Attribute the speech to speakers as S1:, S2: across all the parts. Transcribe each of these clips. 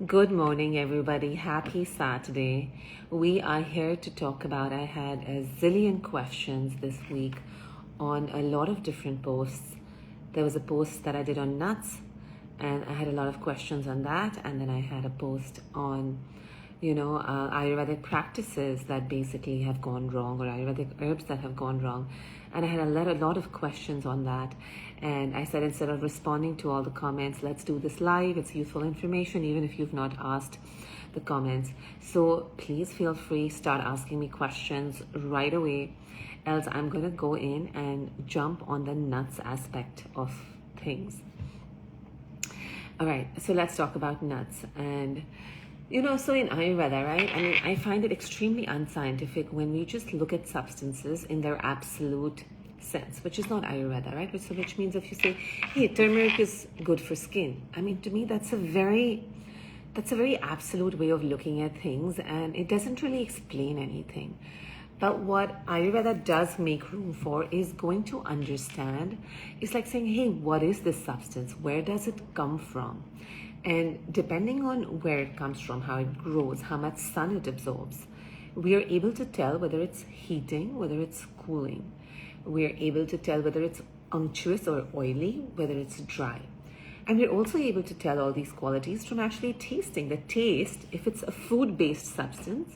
S1: Good morning, everybody. Happy Saturday. We are here to talk about. I had a zillion questions this week on a lot of different posts. There was a post that I did on nuts, and I had a lot of questions on that. And then I had a post on, Ayurvedic practices that basically have gone wrong, or Ayurvedic herbs that have gone wrong. And I had a lot of questions on that. And I said, instead of responding to all the comments, let's do this live. It's useful information, even if you've not asked the comments. So please feel free, start asking me questions right away. Else I'm going to go in and jump on the nuts aspect of things. All right, so let's talk about nuts. And so in Ayurveda, right? I mean, I find it extremely unscientific when we just look at substances in their absolute sense, which is not Ayurveda, right? Which means if you say, hey, turmeric is good for skin. I mean, to me, that's a very absolute way of looking at things, and it doesn't really explain anything. But what Ayurveda does make room for is going to understand. It's like saying, hey, what is this substance? Where does it come from? And depending on where it comes from, how it grows, how much sun it absorbs, we are able to tell whether it's heating, whether it's cooling. We are able to tell whether it's unctuous or oily, whether it's dry. And we're also able to tell all these qualities from actually tasting. The taste, if it's a food-based substance,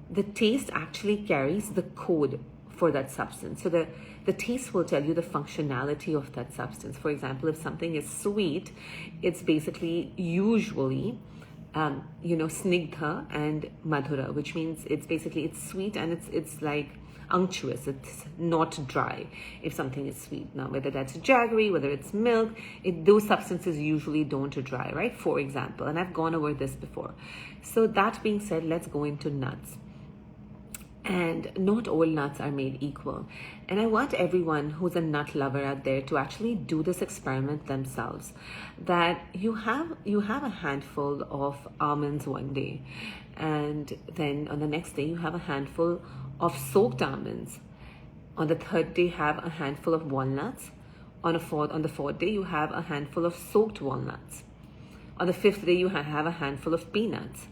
S1: the taste actually carries the code for that substance. So the taste will tell you the functionality of that substance. For example, if something is sweet, it's basically usually, snigdha and madhura, which means it's sweet and it's like unctuous. It's not dry if something is sweet. Now, whether that's jaggery, whether it's milk, those substances usually don't dry, right? For example, and I've gone over this before. So that being said, let's go into nuts. And not all nuts are made equal. And I want everyone who's a nut lover out there to actually do this experiment themselves. That you have a handful of almonds one day, and then on the next day you have a handful of soaked almonds. On the third day, have a handful of walnuts. On the fourth day, you have a handful of soaked walnuts. On the fifth day, you have a handful of peanuts.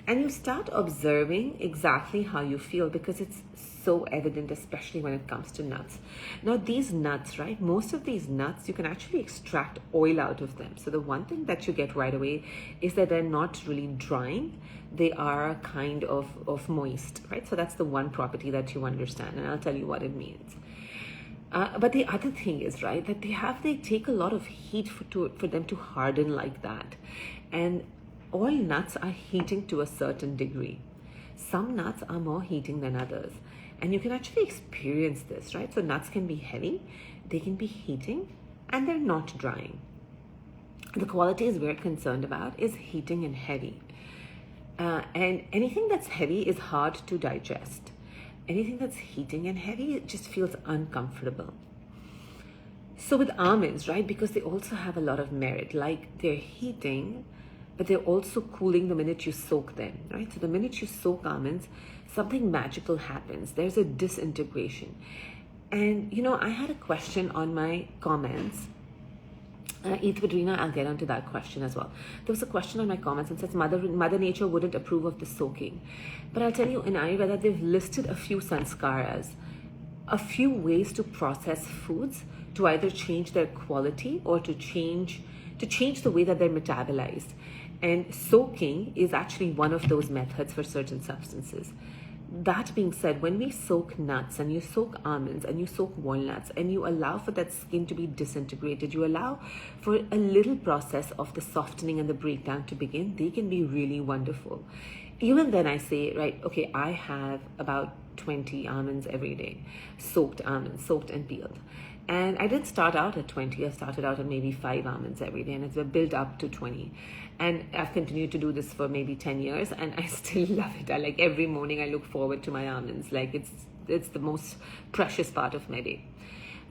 S1: And you start observing exactly how you feel, because it's so evident, especially when it comes to nuts. Now, these nuts, right? Most of these nuts, you can actually extract oil out of them. So the one thing that you get right away is that they're not really drying. They are kind of moist, right? So that's the one property that you understand, and I'll tell you what it means. But the other thing is, right, that they take a lot of heat for them to harden like that. And all nuts are heating to a certain degree. Some nuts are more heating than others. And you can actually experience this, right? So nuts can be heavy, they can be heating, and they're not drying. The qualities we're concerned about is heating and heavy. And anything that's heavy is hard to digest. Anything that's heating and heavy, it just feels uncomfortable. So with almonds, right, because they also have a lot of merit, like they're heating, but they're also cooling the minute you soak them, right? So the minute you soak almonds, something magical happens. There's a disintegration. And, I had a question on my comments. Edwidrina, I'll get onto that question as well. There was a question on my comments and says, Mother Nature wouldn't approve of the soaking. But I'll tell you, in Ayurveda, they've listed a few sanskaras, a few ways to process foods to either change their quality or to change the way that they're metabolized. And soaking is actually one of those methods for certain substances. That being said, when we soak nuts and you soak almonds and you soak walnuts and you allow for that skin to be disintegrated, you allow for a little process of the softening and the breakdown to begin, they can be really wonderful. Even then I say, right, okay, I have about 20 almonds every day, soaked and peeled. And I didn't start out at 20. I started out at maybe 5 almonds every day, and it's built up to 20. And I've continued to do this for maybe 10 years, and I still love it. Every morning I look forward to my almonds. It's the most precious part of my day.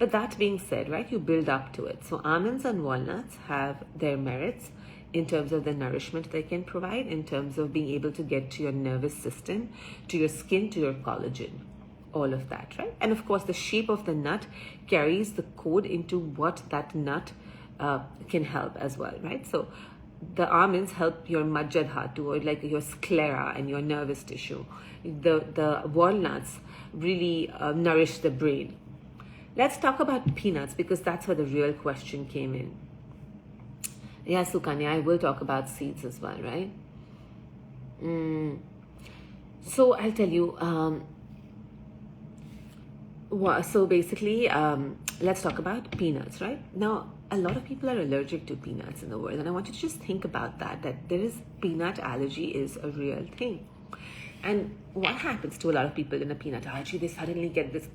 S1: But that being said, right, you build up to it. So almonds and walnuts have their merits in terms of the nourishment they can provide, in terms of being able to get to your nervous system, to your skin, to your collagen. All of that, right? And of course, the shape of the nut carries the code into what that nut can help as well, right? So the almonds help your majjadhatu, or like your sclera and your nervous tissue. The walnuts really nourish the brain. Let's talk about peanuts, because that's where the real question came in. Yeah, Sukanya, I will talk about seeds as well, right? So I'll tell you. So basically, let's talk about peanuts, right? Now, a lot of people are allergic to peanuts in the world, and I want you to just think about that there is peanut allergy is a real thing. And what happens to a lot of people in a peanut allergy? They suddenly get this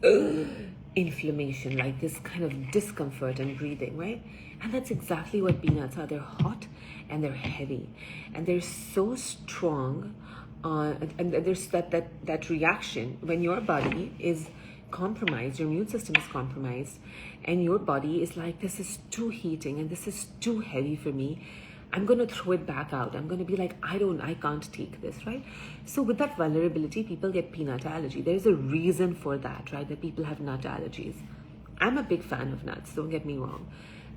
S1: inflammation, like this kind of discomfort and breathing, right? And that's exactly what peanuts are. They're hot and they're heavy, and they're so strong. And there's that reaction when your body is compromised, your immune system is compromised, and your body is like, this is too heating and this is too heavy for me. I'm going to throw it back out. I'm going to be like, I can't take this, right? So with that vulnerability, people get peanut allergy. There's a reason for that, right? That people have nut allergies. I'm a big fan of nuts, don't get me wrong.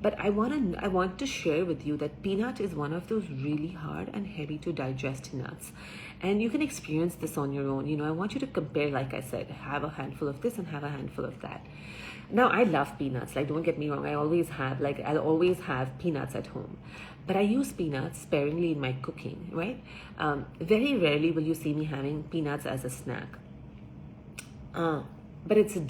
S1: But I want to share with you that peanut is one of those really hard and heavy to digest nuts. And you can experience this on your own. I want you to compare, like I said, have a handful of this and have a handful of that. Now, I love peanuts. Like, don't get me wrong. I'll always have peanuts at home. But I use peanuts sparingly in my cooking, right? Very rarely will you see me having peanuts as a snack. But it is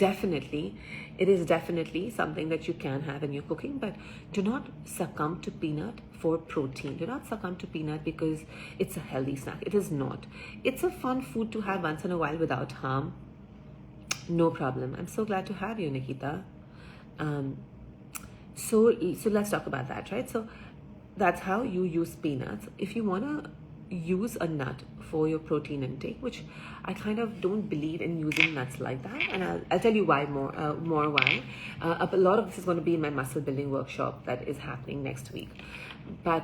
S1: definitely something that you can have in your cooking. But do not succumb to peanut for protein. Do not succumb to peanut because it's a healthy snack. It is not. It's a fun food to have once in a while without harm. No problem. I'm so glad to have you, Nikita. So let's talk about that, right? So that's how you use peanuts. If you want to use a nut for your protein intake, which I kind of don't believe in using nuts like that, and I'll tell you why more why. A lot of this is going to be in my muscle building workshop that is happening next week. But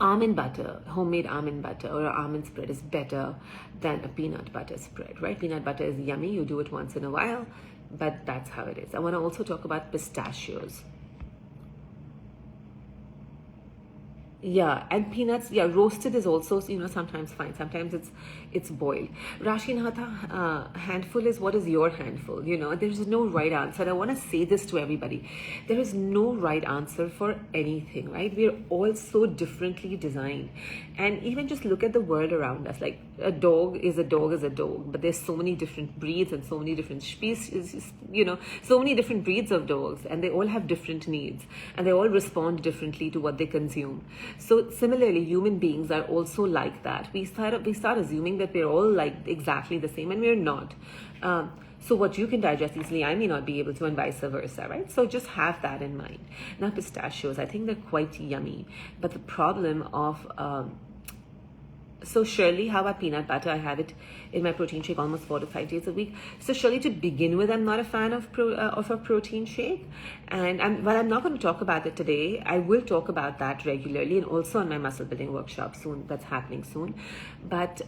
S1: almond butter, homemade almond butter or almond spread is better than a peanut butter spread, right? Peanut butter is yummy. You do it once in a while, but that's how it is. I want to also talk about pistachios. Yeah, and peanuts, roasted is also, sometimes fine. Sometimes it's boiled. Rashi Nahata, handful is, what is your handful? There's no right answer. I want to say this to everybody. There is no right answer for anything, right? We're all so differently designed. And even just look at the world around us. Like, a dog is a dog, but there's so many different breeds and so many different species, so many different breeds of dogs, and they all have different needs, and they all respond differently to what they consume. So similarly, human beings are also like that. We start assuming that we're all like exactly the same, and we're not. So what you can digest easily, I may not be able to, and vice versa, right? So just have that in mind. Now, pistachios, I think they're quite yummy, but the problem of so Shirley, how about peanut butter? I have it in my protein shake almost 4 to 5 days a week. So Shirley, to begin with, I'm not a fan of a protein shake. And while I'm not going to talk about it today, I will talk about that regularly, and also on my muscle building workshop soon. That's happening soon. But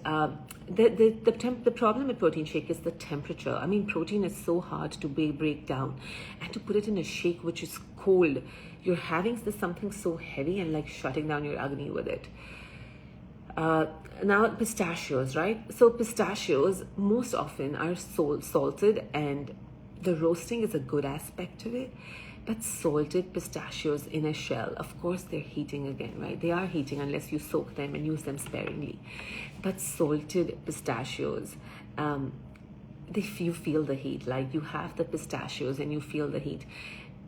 S1: the problem with protein shake is the temperature. I mean, protein is so hard to break down, and to put it in a shake which is cold, you're having something so heavy and like shutting down your agni with it. Now, pistachios, right? So pistachios most often are salted, and the roasting is a good aspect to it. But salted pistachios in a shell, of course, they're heating again, right? They are heating unless you soak them and use them sparingly. But salted pistachios, you feel the heat. Like, you have the pistachios and you feel the heat.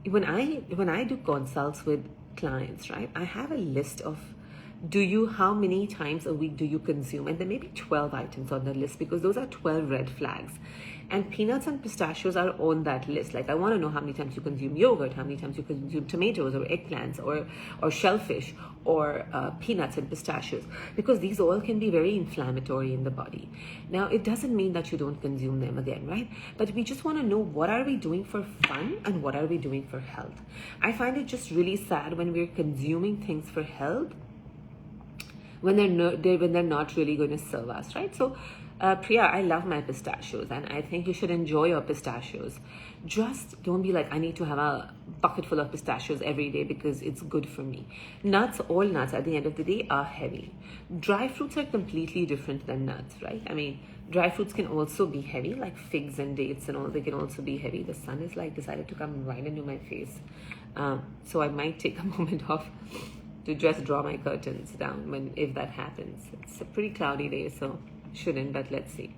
S1: When I do consults with clients, right, I have a list of how many times a week do you consume? And there may be 12 items on the list, because those are 12 red flags. And peanuts and pistachios are on that list. Like, I want to know how many times you consume yogurt, how many times you consume tomatoes or eggplants or shellfish or peanuts and pistachios, because these all can be very inflammatory in the body. Now, it doesn't mean that you don't consume them again, right? But we just want to know, what are we doing for fun and what are we doing for health? I find it just really sad when we're consuming things for health when they're not really going to serve us, right? So Priya, I love my pistachios, and I think you should enjoy your pistachios. Just don't be like, I need to have a bucket full of pistachios every day because it's good for me. Nuts, all nuts at the end of the day are heavy. Dry fruits are completely different than nuts, right? I mean, dry fruits can also be heavy, like figs and dates and all. They can also be heavy. The sun is like decided to come right into my face. So I might take a moment off to just draw my curtains down if that happens. It's a pretty cloudy day, so shouldn't, but let's see.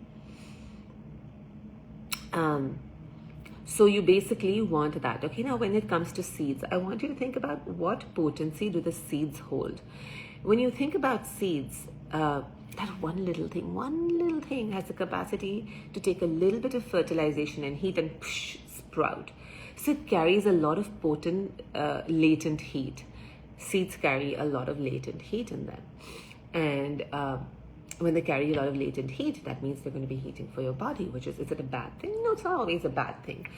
S1: So you basically want that. Okay, now when it comes to seeds, I want you to think about what potency do the seeds hold. When you think about seeds, that one little thing has the capacity to take a little bit of fertilization and heat and sprout. So it carries a lot of potent latent heat. Seeds carry a lot of latent heat in them. And when they carry a lot of latent heat, that means they're going to be heating for your body, which is it a bad thing? No, it's not always a bad thing.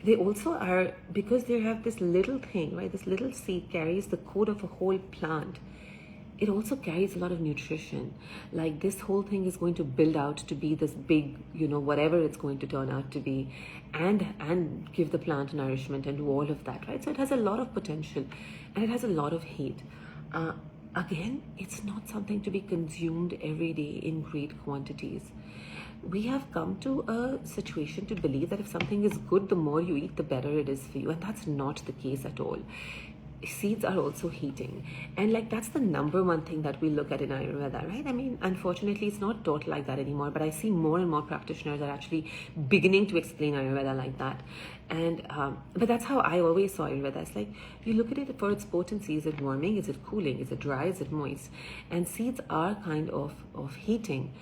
S1: They also are, because they have this little thing, right? This little seed carries the code of a whole plant. It also carries a lot of nutrition. Like this whole thing is going to build out to be this big, whatever it's going to turn out to be, and give the plant nourishment and do all of that, right? So it has a lot of potential, and it has a lot of heat. Again, it's not something to be consumed every day in great quantities. We have come to a situation to believe that if something is good, the more you eat, the better it is for you. And that's not the case at all. Seeds are also heating, and like that's the number one thing that we look at in Ayurveda, right? I mean, unfortunately it's not taught like that anymore, but I see more and more practitioners are actually beginning to explain Ayurveda like that. And but that's how I always saw Ayurveda. It's like you look at it for its potency. Is it warming? Is it cooling? Is it dry? Is it moist? And seeds are kind of heating.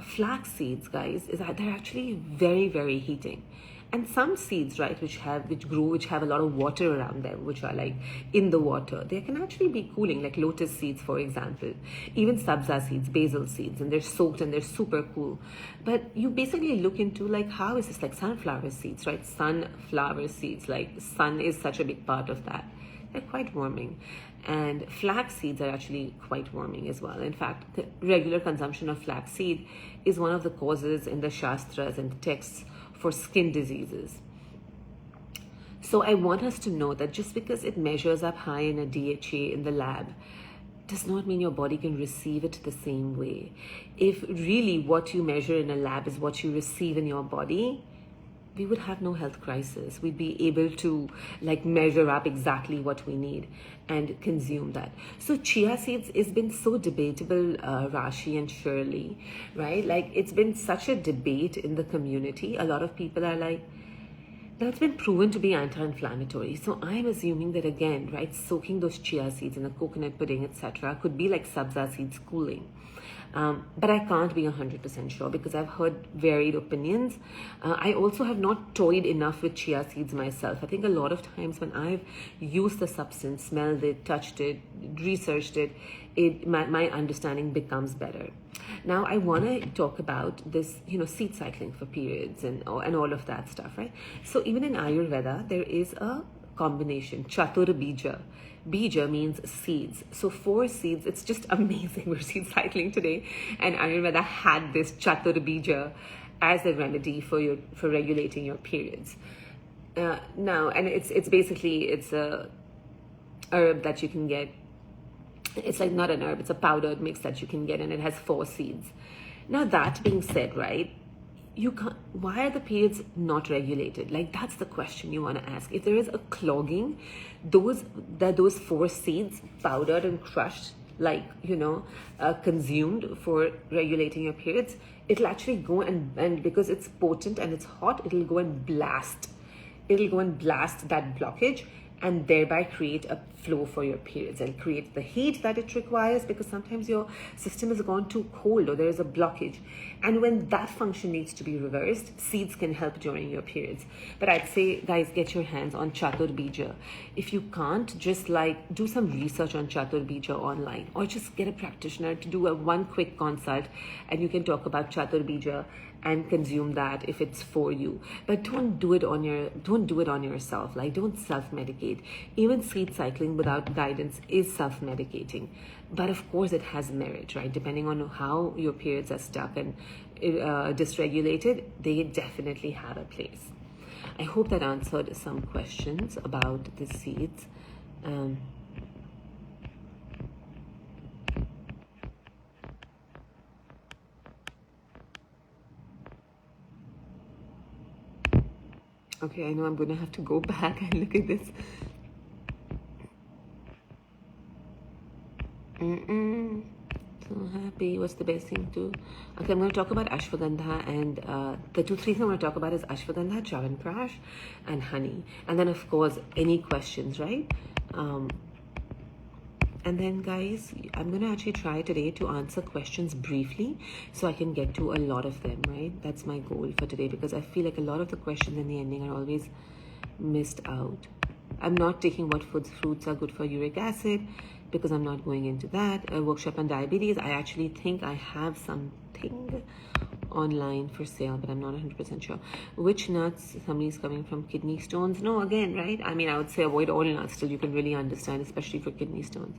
S1: Flax seeds, guys, they're actually very, very heating. And some seeds, right, which have a lot of water around them, which are like in the water, they can actually be cooling, like lotus seeds, for example, even sabza seeds, basil seeds, and they're soaked and they're super cool. But you basically look into like, how is this, like sunflower seeds, right? Sunflower seeds, like sun is such a big part of that. They're quite warming. And flax seeds are actually quite warming as well. In fact, the regular consumption of flax seed is one of the causes in the Shastras and the texts for skin diseases. So I want us to know that just because it measures up high in a DHA in the lab does not mean your body can receive it the same way. If really what you measure in a lab is what you receive in your body, we would have no health crisis. We'd be able to like measure up exactly what we need and consume that. So chia seeds has been so debatable, Rashi and Shirley, right? Like it's been such a debate in the community. A lot of people are like, that's been proven to be anti-inflammatory. So I'm assuming that again, right, soaking those chia seeds in a coconut pudding, etc., could be like sabza seeds cooling. But I can't be 100% sure because I've heard varied opinions. I also have not toyed enough with chia seeds myself. I think a lot of times when I've used the substance, smelled it, touched it, researched it, my understanding becomes better. Now I want to talk about this, seed cycling for periods and all of that stuff, right? So even in Ayurveda, there is a combination, Chatur Bija. Bija means seeds. So 4 seeds, it's just amazing. We're seed cycling today. And Ayurveda had this Chatur Bija as a remedy for regulating your periods. Now, and it's basically a herb that you can get. It's like not an herb, it's a powdered mix that you can get, and it has 4 seeds. Now that being said, right, why are the periods not regulated? Like that's the question you want to ask. If there is a clogging, those 4 seeds powdered and crushed, like consumed for regulating your periods, it'll actually go and because it's potent and it's hot, it'll go and blast that blockage and thereby create a flow for your periods and create the heat that it requires, because sometimes your system has gone too cold or there is a blockage. And when that function needs to be reversed, seeds can help during your periods. But I'd say, guys, get your hands on Chatur Bija. If you can't, just like do some research on Chatur Bija online, or just get a practitioner to do one quick consult and you can talk about Chatur Bija and consume that if it's for you. But don't do it on yourself. Like, don't self-medicate. Even sleep cycling without guidance is self-medicating. But of course it has merit, right? Depending on how your periods are stuck and dysregulated, they definitely have a place. I hope that answered some questions about the seeds. Okay, I know I'm going to have to go back and look at this. So happy. What's the best thing to... Okay, I'm going to talk about ashwagandha, and the three things I'm going to talk about is ashwagandha, chyawanprash, and honey. And then, of course, any questions, right? And then, guys, I'm going to actually try today to answer questions briefly so I can get to a lot of them, right? That's my goal for today, because I feel like a lot of the questions in the ending are always missed out. I'm not taking what fruits are good for uric acid, because I'm not going into that. A workshop on diabetes, I actually think I have something online for sale, but I'm not 100% sure. Which nuts? Somebody's coming from kidney stones. No, again, right? I mean, I would say avoid all nuts till you can really understand, especially for kidney stones.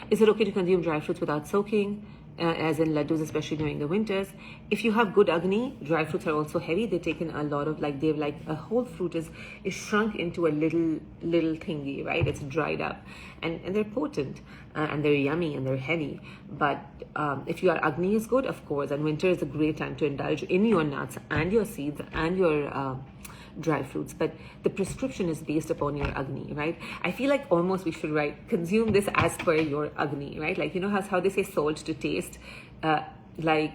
S1: Is it okay to consume dry fruits without soaking? As in laddus, especially during the winters. If you have good agni, dry fruits are also heavy. They've taken a lot of, like, they've like a whole fruit is shrunk into a little thingy, right? It's dried up, and they're potent, and they're yummy, and they're heavy. But if your agni is good, of course, and winter is a great time to indulge in your nuts and your seeds and your dry fruits, but the prescription is based upon your agni, right? I feel like almost we should write, consume this as per your agni, right? Like, you know how they say salt to taste, like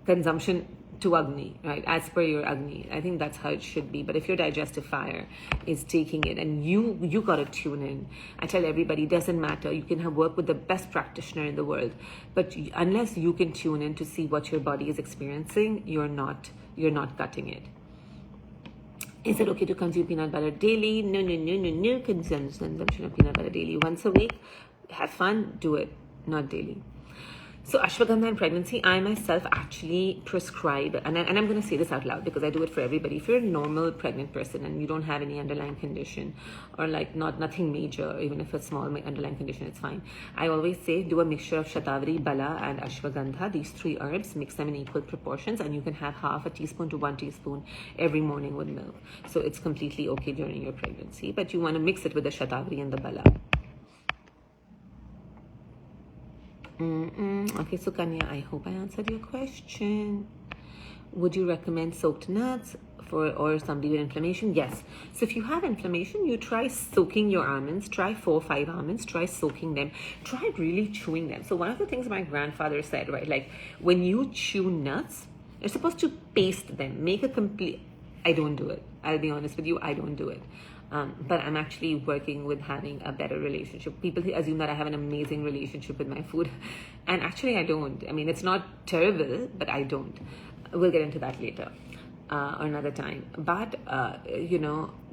S1: consumption to agni, right? As per your agni. I think that's how it should be. But if your digestive fire is taking it, and you got to tune in. I tell everybody, doesn't matter. You can work with the best practitioner in the world, but unless you can tune in to see what your body is experiencing, you're not cutting it. Is it okay to consume peanut butter daily? No. Consumption of peanut butter daily. Once a week, have fun, do it, not daily. So ashwagandha in pregnancy, I myself actually prescribe, and I'm going to say this out loud because I do it for everybody. If you're a normal pregnant person and you don't have any underlying condition, or like nothing major, even if it's small underlying condition, it's fine. I always say do a mixture of shatavari, bala, and ashwagandha. These three herbs, mix them in equal proportions, and you can have half a teaspoon to 1 teaspoon every morning with milk. So it's completely okay during your pregnancy, but you want to mix it with the shatavari and the bala. Okay, so Kanya, I hope I answered your question. Would you recommend soaked nuts or somebody with inflammation? Yes. So if you have inflammation, you try soaking your almonds. Try 4 or 5 almonds. Try soaking them. Try really chewing them. So one of the things my grandfather said, right, like when you chew nuts, you're supposed to paste them. Make a complete... I don't do it. I'll be honest with you, I don't do it. But I'm actually working with having a better relationship. People assume that I have an amazing relationship with my food. And actually I don't. I mean, it's not terrible, but I don't. We'll get into that later or another time. But,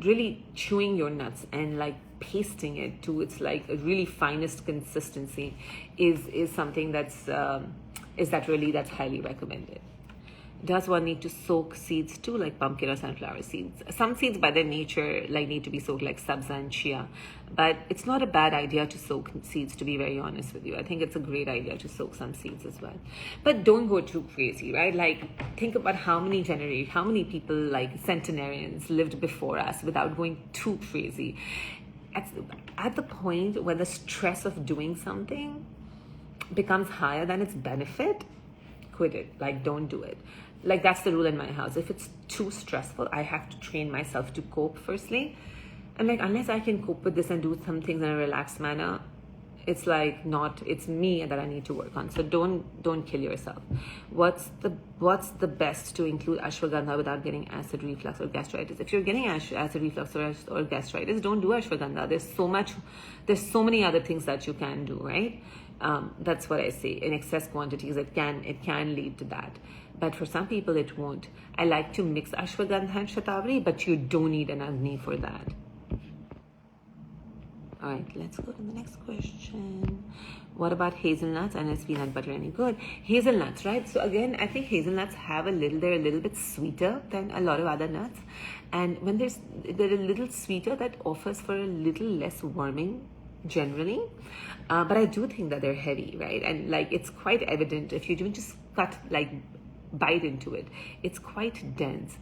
S1: really chewing your nuts and like pasting it to its like a really finest consistency is something that's highly recommended. Does one need to soak seeds too, like pumpkin or sunflower seeds? Some seeds by their nature need to be soaked, like sabza and chia. But it's not a bad idea to soak seeds, to be very honest with you. I think it's a great idea to soak some seeds as well. But don't go too crazy, right? Like, think about how many people, like centenarians, lived before us without going too crazy. At the point where the stress of doing something becomes higher than its benefit, quit it. Like, don't do it. Like, that's the rule in my house. If it's too stressful, I have to train myself to cope firstly. And like, unless I can cope with this and do some things in a relaxed manner, it's me that I need to work on. So don't kill yourself. What's the best to include ashwagandha without getting acid reflux or gastritis? If you're getting acid reflux or gastritis, don't do ashwagandha. There's so many other things that you can do, right? That's what I say. In excess quantities, it can lead to that. But for some people, it won't. I like to mix ashwagandha and shatavari, but you don't need an agni for that. All right, let's go to the next question. What about hazelnuts? And is peanut butter any good? Hazelnuts, right? So again, I think hazelnuts they're a little bit sweeter than a lot of other nuts. And when they're a little sweeter, that offers for a little less warming generally. But I do think that they're heavy, right? And like, it's quite evident if you don't just bite into it, it's quite dense.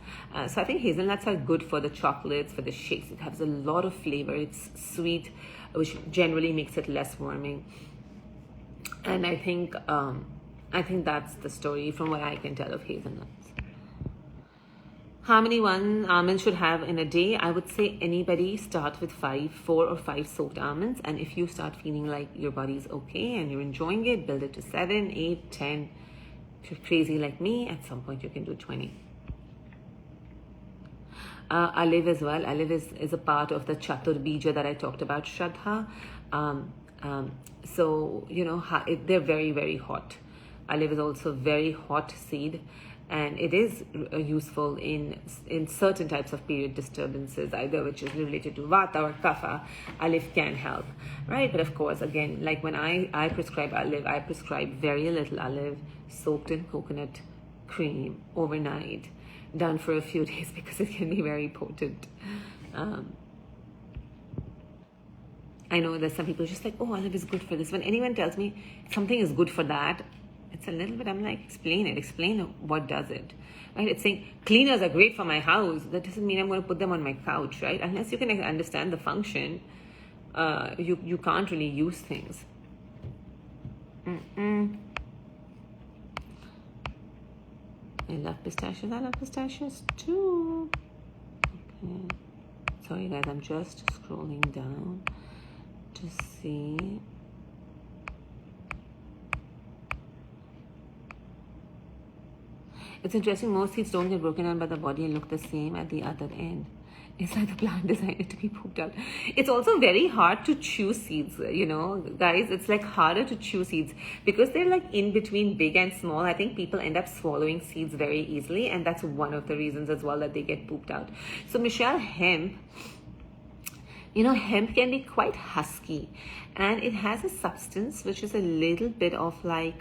S1: So I think hazelnuts are good for the chocolates, for the shakes. It has a lot of flavor. It's sweet, which generally makes it less warming. And I think that's the story from what I can tell of hazelnuts. How many almonds should have in a day? I would say anybody start with 4 or 5 soaked almonds. And if you start feeling like your body's okay and you're enjoying it, build it to 7, 8, 10. If you're crazy like me, at some point you can do 20. Olive as well. Olive is a part of the Chatur Bija that I talked about, Shraddha. So, they're very, very hot. Olive is also a very hot seed, and it is useful in certain types of period disturbances, either which is related to Vata or Kapha. Olive can help, right? But of course, again, like when I prescribe olive, I prescribe very little olive soaked in coconut cream overnight, done for a few days, because it can be very potent. I know there's some people just like, oh, olive is good for this. When anyone tells me something is good for that, it's a little bit, I'm like, explain what does it, right? It's saying cleaners are great for my house. That doesn't mean I'm going to put them on my couch, right? Unless you can understand the function, you can't really use things. I love pistachios too. Okay. Sorry guys, I'm just scrolling down to see. It's interesting, most seeds don't get broken down by the body and look the same at the other end. It's like the plant designed to be pooped out. It's also very hard to chew seeds, guys. It's like harder to chew seeds because they're like in between big and small. I think people end up swallowing seeds very easily, and that's one of the reasons as well that they get pooped out. So Michelle, hemp can be quite husky, and it has a substance which is a little bit of like,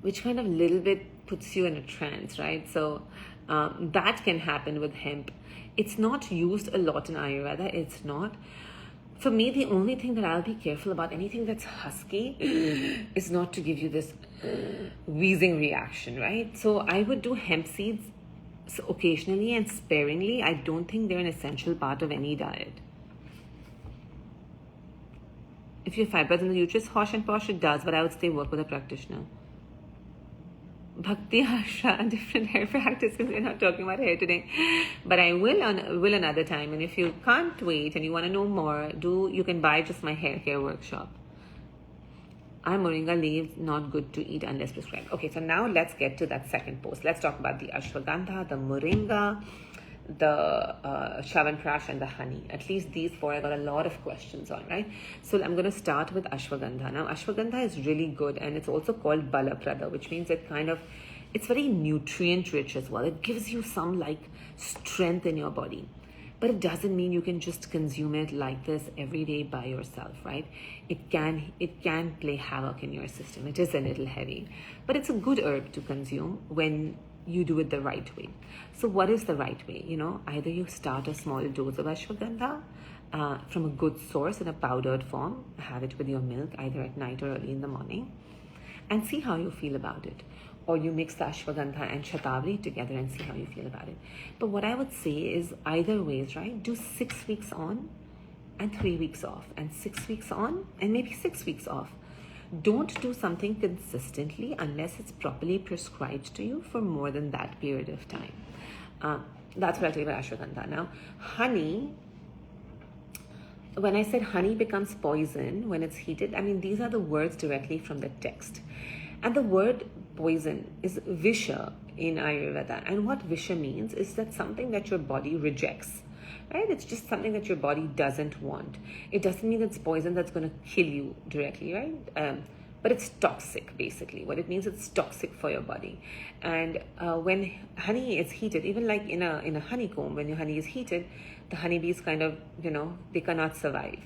S1: which kind of little bit puts you in a trance, right? So that can happen with hemp. It's not used a lot in Ayurveda. It's not. For me, the only thing that I'll be careful about anything that's husky is not to give you this wheezing reaction, right? So I would do hemp seeds occasionally and sparingly. I don't think they're an essential part of any diet. If you have fibroids in the uterus, hosh and posh, it does, but I would stay work with a practitioner. Bhakti Asha, different hair practice, because we're not talking about hair today, but I will another time. And if you can't wait and you want to know more, you can buy just my hair care workshop. Are moringa leaves not good to eat unless prescribed? Okay, so now let's get to that second post. Let's talk about the ashwagandha, the moringa, the chyawanprash, and the honey. At least these 4 I got a lot of questions on, right? So I'm going to start with ashwagandha. Now ashwagandha is really good, and it's also called balaprada, which means it's very nutrient rich as well. It gives you some like strength in your body, but it doesn't mean you can just consume it like this every day by yourself, right? It can play havoc in your system. It is a little heavy, but it's a good herb to consume when you do it the right way. So what is the right way? Either you start a small dose of ashwagandha from a good source in a powdered form, have it with your milk either at night or early in the morning, and see how you feel about it. Or you mix the ashwagandha and shatavari together and see how you feel about it. But what I would say is either ways, right? Do 6 weeks on and 3 weeks off, and 6 weeks on and maybe 6 weeks off. Don't do something consistently unless it's properly prescribed to you for more than that period of time. That's what I'll tell you about ashwagandha. Now, honey, when I said honey becomes poison when it's heated, I mean, these are the words directly from the text. And the word poison is visha in Ayurveda. And what visha means is that something that your body rejects, right? It's just something that your body doesn't want. It doesn't mean it's poison that's going to kill you directly, right? But it's toxic, basically. What it means, it's toxic for your body. And when honey is heated, even like in a honeycomb, when your honey is heated, the honeybees kind of, they cannot survive.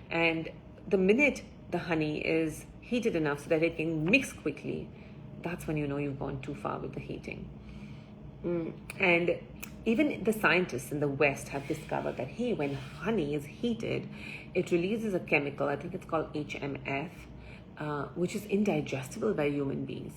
S1: And the minute the honey is heated enough so that it can mix quickly, that's when you know you've gone too far with the heating. And even the scientists in the West have discovered that, hey, when honey is heated, it releases a chemical, I think it's called HMF, which is indigestible by human beings.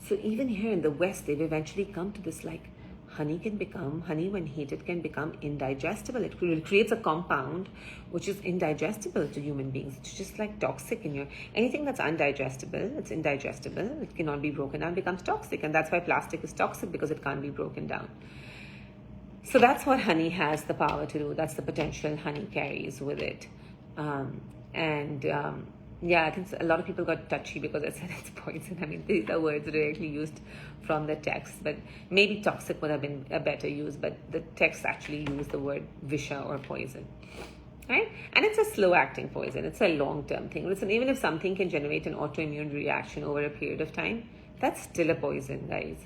S1: So even here in the West, they've eventually come to this, like, honey when heated can become indigestible. It creates a compound which is indigestible to human beings. It's just like toxic in your, anything that's undigestible, it's indigestible, it cannot be broken down, becomes toxic. And that's why plastic is toxic, because it can't be broken down. So that's what honey has the power to do. That's the potential honey carries with it. Yeah, I think a lot of people got touchy because I said it's poison. I mean, these are words directly used from the text, but maybe toxic would have been a better use, but the text actually used the word visha or poison, right? And it's a slow-acting poison. It's a long-term thing. Listen, even if something can generate an autoimmune reaction over a period of time, that's still a poison, guys.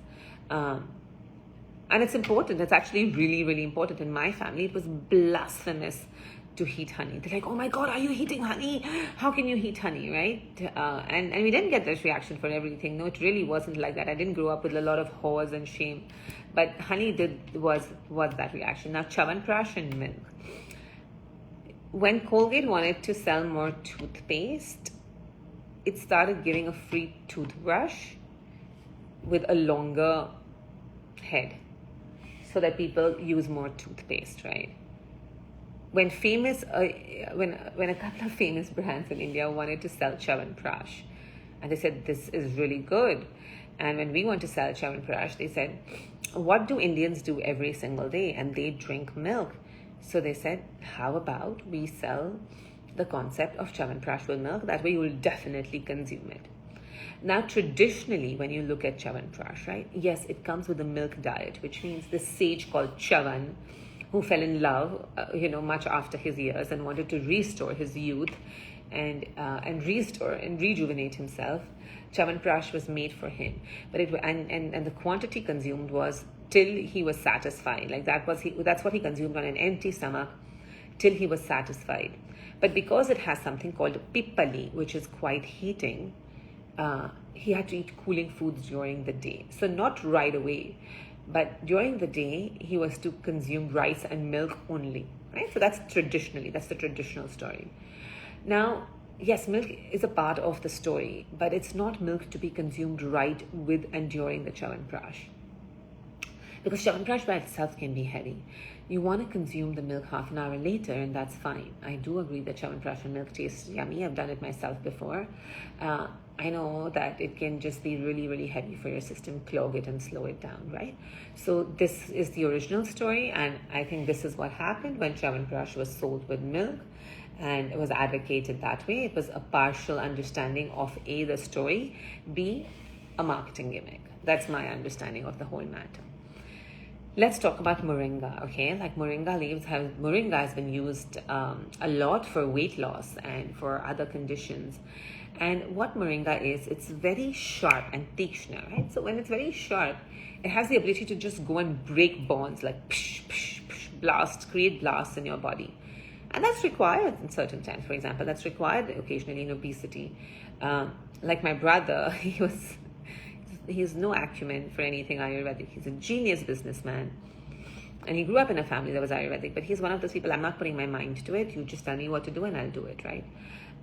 S1: And it's important. It's actually really, really important. In my family, it was blasphemous to heat honey. They're like, oh my God, are you heating honey? How can you heat honey, right? And we didn't get this reaction for everything. No, it really wasn't like that. I didn't grow up with a lot of horrors and shame. But honey was that reaction. Now, Chyawanprash and milk. When Colgate wanted to sell more toothpaste, it started giving a free toothbrush with a longer head so that people use more toothpaste, right? When a couple of famous brands in India wanted to sell Chyawanprash, and they said, this is really good. And when we want to sell Chyawanprash, they said, what do Indians do every single day? And they drink milk. So they said, how about we sell the concept of Chyawanprash with milk? That way you will definitely consume it. Now, traditionally, when you look at Chyawanprash, right? Yes, it comes with a milk diet, which means the sage called Chyawan, who fell in love, much after his years and wanted to restore his youth and restore and rejuvenate himself. Chyawanprash was made for him, but and the quantity consumed was till he was satisfied. Like that's what he consumed on an empty stomach till he was satisfied. But because it has something called pippali, which is quite heating, he had to eat cooling foods during the day. So not right away, but during the day, he was to consume rice and milk only, right? So that's the traditional story. Now, yes, milk is a part of the story, but it's not milk to be consumed right with and during the Chyawanprash. Because Chyawanprash by itself can be heavy. You want to consume the milk half an hour later, and that's fine. I do agree that Chyawanprash and milk tastes yummy. I've done it myself before. I know that it can just be really, really heavy for your system, clog it and slow it down, right? So this is the original story, and I think this is what happened when Chyawanprash was sold with milk, and it was advocated that way. It was a partial understanding of A, the story, B, a marketing gimmick. That's my understanding of the whole matter. Let's talk about moringa, okay? Like moringa has been used a lot for weight loss and for other conditions. And what moringa is, it's very sharp and tikshna, right? So when it's very sharp, it has the ability to just go and break bonds, like psh, psh, psh, create blasts in your body. And that's required in certain times. For example, that's required occasionally in obesity. Like my brother, he has no acumen for anything Ayurvedic. He's a genius businessman. And he grew up in a family that was Ayurvedic, but he's one of those people, I'm not putting my mind to it. You just tell me what to do and I'll do it, right?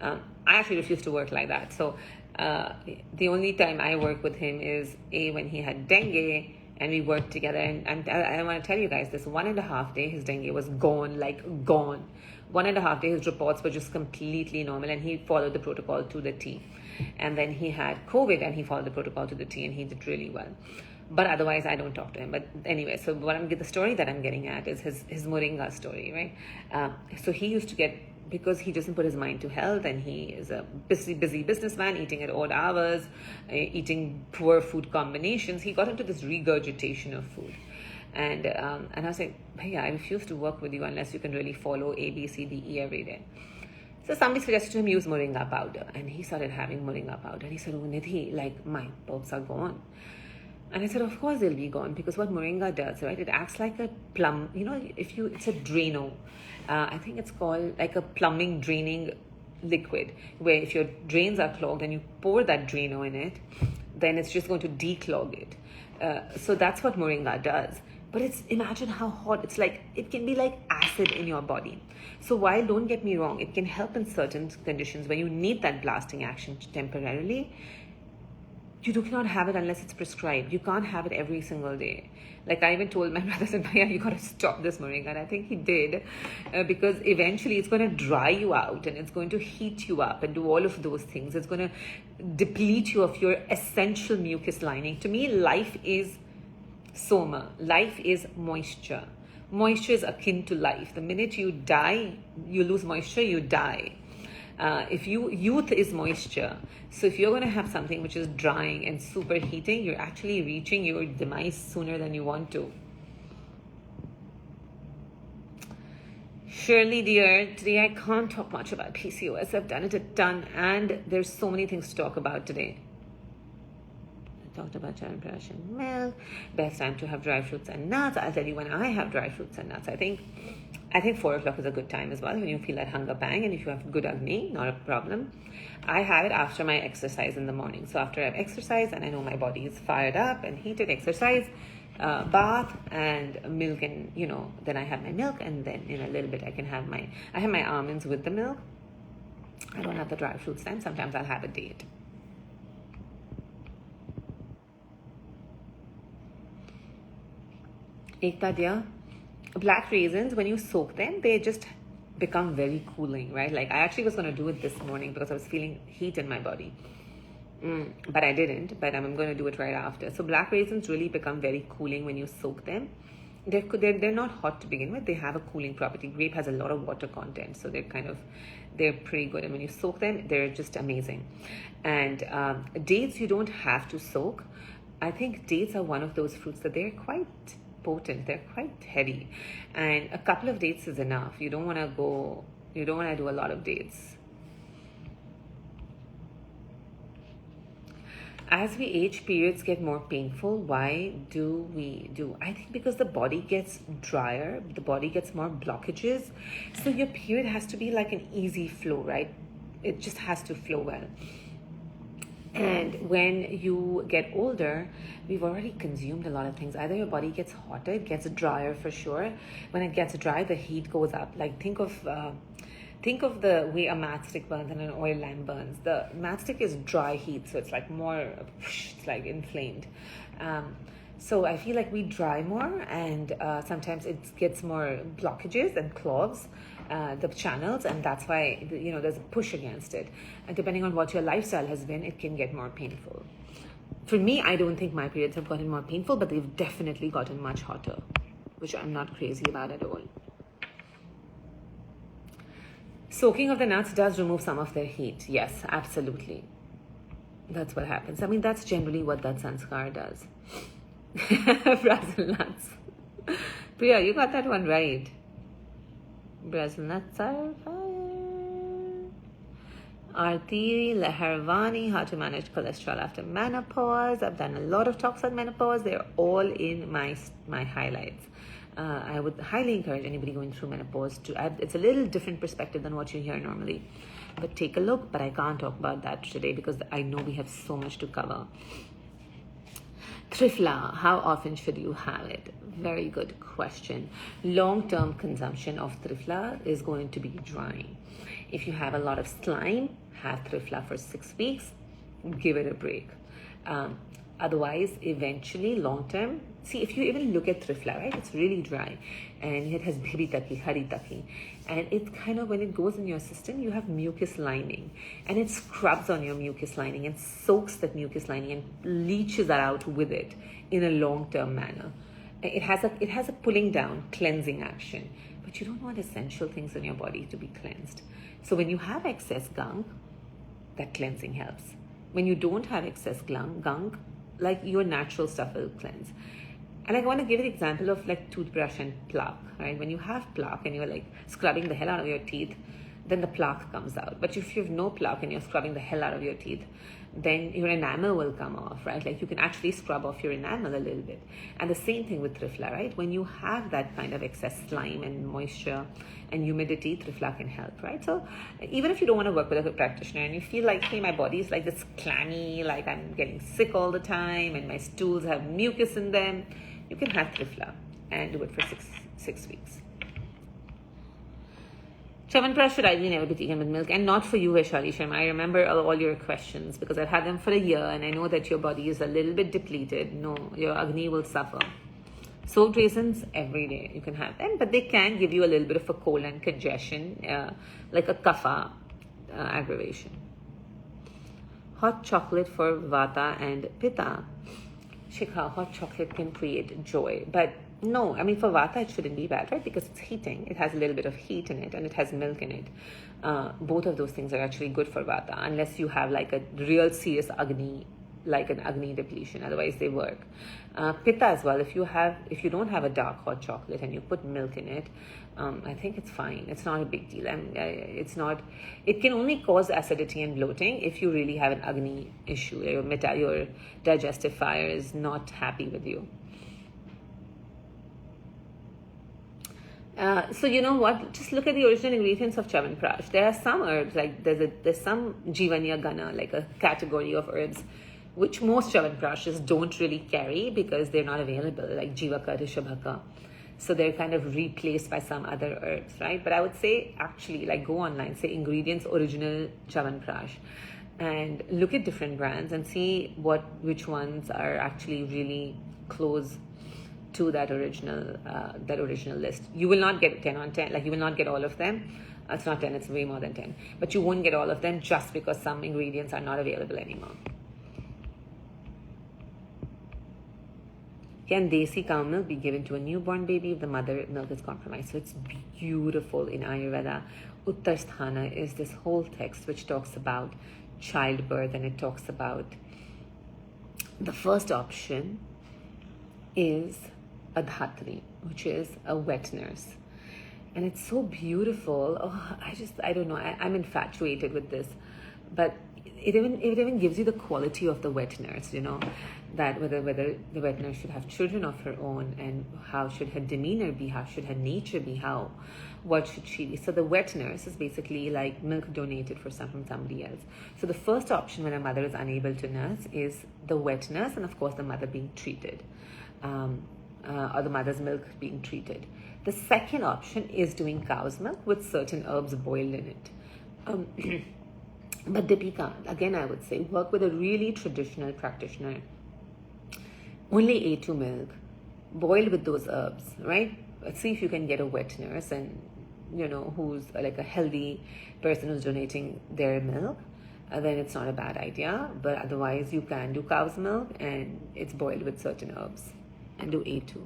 S1: I actually refuse to work like that. So the only time I work with him is when he had dengue and we worked together. And I want to tell you guys, this 1.5 day, his dengue was gone, like gone. 1.5 day, his reports were just completely normal and he followed the protocol to the T. And then he had COVID and he followed the protocol to the T and he did really well. But otherwise, I don't talk to him. But anyway, so the story that I'm getting at is his moringa story, right? So he used to get, because he doesn't put his mind to health and he is a busy businessman, eating at odd hours, eating poor food combinations, he got into this regurgitation of food. And I was like, hey, I refuse to work with you unless you can really follow A, B, C, D, E every day. So somebody suggested to him use moringa powder, and he started having moringa powder. And he said, oh, Nidhi, like my bulbs are gone. And I said, of course they'll be gone, because what moringa does, right, it acts like a plum, it's a Drano. I think it's called like a plumbing draining liquid, where if your drains are clogged and you pour that Drano in it, then it's just going to declog it. So that's what moringa does. But imagine how hot it's like. It can be like acid in your body. So while, don't get me wrong, it can help in certain conditions when you need that blasting action temporarily, you do not have it unless it's prescribed. You can't have it every single day. Like I even told my brother, said, Maya, you got to stop this moringa. And I think he did, because eventually it's going to dry you out and it's going to heat you up and do all of those things. It's going to deplete you of your essential mucus lining. To me, life is soma. Life is moisture. Moisture is akin to life. The minute you die, you lose moisture, you die. Youth is moisture. So if you're going to have something which is drying and superheating, you're actually reaching your demise sooner than you want to. Shirley, dear, today I can't talk much about PCOS. I've done it a ton, and there's so many things to talk about today. I talked about Chyawanprash and milk. Best time to have dry fruits and nuts. I'll tell you when I have dry fruits and nuts. I think 4 o'clock is a good time as well, when you feel that hunger pang, and if you have good Agni, not a problem. I have it after my exercise in the morning. So after I've exercised and I know my body is fired up and heated, exercise, bath and milk, and then I have my milk, and then in a little bit I have my almonds with the milk. I don't have the dry fruits then. Sometimes I'll have a date. Ekta dear, black raisins, when you soak them, they just become very cooling, right? Like I actually was going to do it this morning because I was feeling heat in my body. But I didn't, but I'm going to do it right after. So black raisins really become very cooling when you soak them. They're not hot to begin with. They have a cooling property. Grape has a lot of water content, so they're pretty good. And when you soak them, they're just amazing. And dates, you don't have to soak. I think dates are one of those fruits that they're quite potent. They're quite heady, and a couple of dates is enough. You don't want to do a lot of dates. As we age, periods get more painful. Why do we do? I think because the body gets drier, the body gets more blockages. So your period has to be like an easy flow, right? It just has to flow well. And when you get older, we've already consumed a lot of things. Either your body gets hotter, it gets drier for sure. When it gets dry, the heat goes up. Like think of the way a matchstick burns and an oil lamp burns. The matchstick is dry heat, so it's like more, it's like inflamed. So I feel like we dry more, and sometimes it gets more blockages and clogs. The channels, and that's why there's a push against it, and depending on what your lifestyle has been, it can get more painful. For me, I don't think my periods have gotten more painful, but they've definitely gotten much hotter, which I'm not crazy about at all. Soaking of the nuts does remove some of their heat. Yes, absolutely, that's what happens. I mean, that's generally what that sanskar does. Brazil nuts. Priya, you got that one right. Brazil nuts are fire. Aarti Laharvani, how to manage cholesterol after menopause. I've done a lot of talks on menopause. They're all in my highlights. I would highly encourage anybody going through menopause it's a little different perspective than what you hear normally. But take a look. But I can't talk about that today because I know we have so much to cover. Trifla, how often should you have it? Very good question. Long-term consumption of trifla is going to be drying. If you have a lot of slime, have trifla for 6 weeks, give it a break. Otherwise, eventually, long-term, see, if you even look at trifla, right, it's really dry, and it has baby taki, hari taki, and it kind of, when it goes in your system, you have mucus lining, and it scrubs on your mucus lining and soaks that mucus lining and leaches that out with it in a long-term manner. It has a pulling down, cleansing action, but you don't want essential things in your body to be cleansed. So when you have excess gunk, that cleansing helps. When you don't have excess gunk, like your natural stuff will cleanse. And I want to give an example of like toothbrush and plaque, right? When you have plaque and you're like scrubbing the hell out of your teeth, then the plaque comes out. But if you have no plaque and you're scrubbing the hell out of your teeth, then your enamel will come off, right? Like you can actually scrub off your enamel a little bit. And the same thing with Trifla, right? When you have that kind of excess slime and moisture and humidity, Trifla can help, right? So even if you don't want to work with a practitioner and you feel like, hey, my body is like this clammy, like I'm getting sick all the time and my stools have mucus in them, you can have Trifla and do it for six weeks. Chyawanprash should ideally never be taken with milk, and not for you, Vaishali Sharma. I remember all your questions because I've had them for a year and I know that your body is a little bit depleted. No, your Agni will suffer. Soaked raisins, every day you can have them, but they can give you a little bit of a cold and congestion, like a kapha aggravation. Hot chocolate for Vata and Pitta. Shikha, hot chocolate can create joy, but no, I mean, for Vata, it shouldn't be bad, right? Because it's heating. It has a little bit of heat in it and it has milk in it. Both of those things are actually good for Vata, unless you have like a real serious Agni, like an Agni depletion. Otherwise, they work. Pitta as well. If you don't have a dark hot chocolate and you put milk in it, I think it's fine. It's not a big deal. It can only cause acidity and bloating if you really have an Agni issue. Your digestive fire is not happy with you. So you know what? Just look at the original ingredients of Chyawanprash. There are some herbs, like there's some Jivanya Gana, like a category of herbs, which most Chyawanprashes don't really carry because they're not available, like Jivaka, Rishabhaka. So they're kind of replaced by some other herbs, right? But I would say actually, like go online, say ingredients original Chyawanprash, and look at different brands and see which ones are actually really close to that original list. You will not get 10 on 10, like you will not get all of them. It's not 10, it's way more than 10. But you won't get all of them just because some ingredients are not available anymore. Can desi cow milk be given to a newborn baby if the mother milk is compromised? So it's beautiful in Ayurveda. Uttarasthana is this whole text which talks about childbirth, and it talks about the first option is a dhatri, which is a wet nurse. And it's so beautiful. Oh, I don't know. I'm infatuated with this. But it even gives you the quality of the wet nurse, you know, that whether the wet nurse should have children of her own, and how should her demeanor be, how should her nature be, what should she be. So the wet nurse is basically like milk donated from somebody else. So the first option when a mother is unable to nurse is the wet nurse, and of course the mother being treated. Or the mother's milk being treated. The second option is doing cow's milk with certain herbs boiled in it. But Deepika, again, I would say work with a really traditional practitioner. Only A2 milk, boiled with those herbs, right? See if you can get a wet nurse, and you know, who's like a healthy person who's donating their milk. Then it's not a bad idea. But otherwise, you can do cow's milk and it's boiled with certain herbs. And do A2.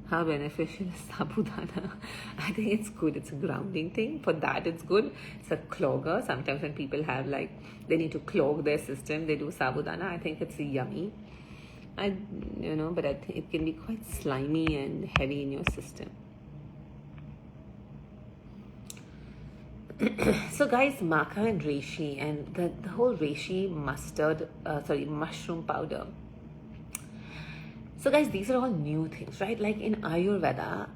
S1: How beneficial is sabudana? I think it's good. It's a grounding thing. For that, it's good. It's a clogger. Sometimes when people have they need to clog their system, they do sabudana. I think it's yummy. But I think it can be quite slimy and heavy in your system. So guys, maca and reishi and the whole reishi mushroom powder. So guys, these are all new things, right? Like in Ayurveda,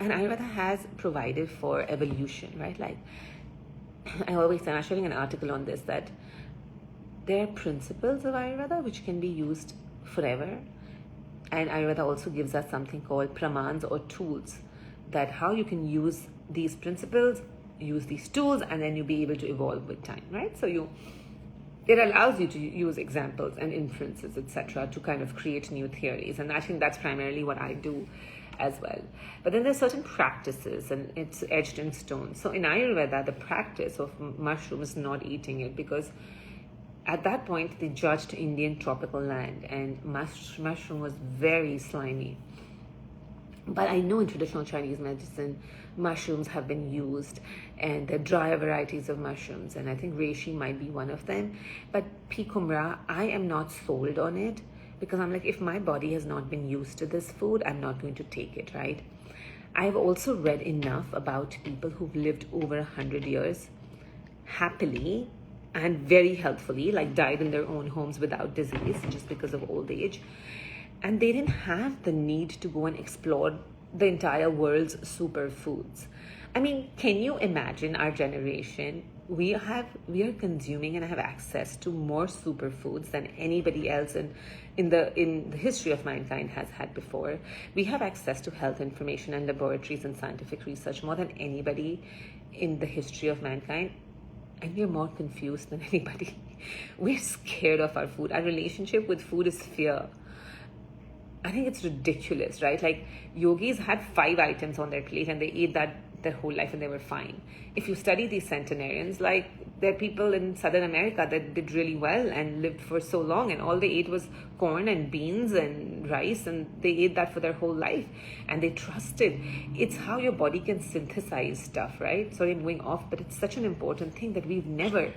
S1: and Ayurveda has provided for evolution, right? Like I always say, I'm showing an article on this, that there are principles of Ayurveda which can be used forever. And Ayurveda also gives us something called pramans or tools, that how you can use these principles, use these tools, and then you'll be able to evolve with time, right? So it allows you to use examples and inferences, etc., to kind of create new theories. And I think that's primarily what I do as well. But then there's certain practices, and it's etched in stone. So in Ayurveda, the practice of mushroom is not eating it, because at that point they judged Indian tropical land, and mushroom was very slimy. But I know in traditional Chinese medicine, mushrooms have been used, and there are drier varieties of mushrooms, and I think reishi might be one of them. But pikumra, I am not sold on it. because I'm like, if my body has not been used to this food, I'm not going to take it, right? I've also read enough about people who've lived over 100 years happily and very healthfully, like died in their own homes without disease just because of old age. And they didn't have the need to go and explore the entire world's superfoods. I mean, can you imagine our generation? We are consuming and have access to more superfoods than anybody else in the history of mankind has had before. We have access to health information and laboratories and scientific research more than anybody in the history of mankind. And we're more confused than anybody. We're scared of our food. Our relationship with food is fear. I think it's ridiculous, right? Like, yogis had 5 items on their plate and they ate that their whole life and they were fine. If you study these centenarians, like, there are people in Southern America that did really well and lived for so long, and all they ate was corn and beans and rice, and they ate that for their whole life and they trusted. It's how your body can synthesize stuff, right? Sorry, I'm going off, but it's such an important thing that we've never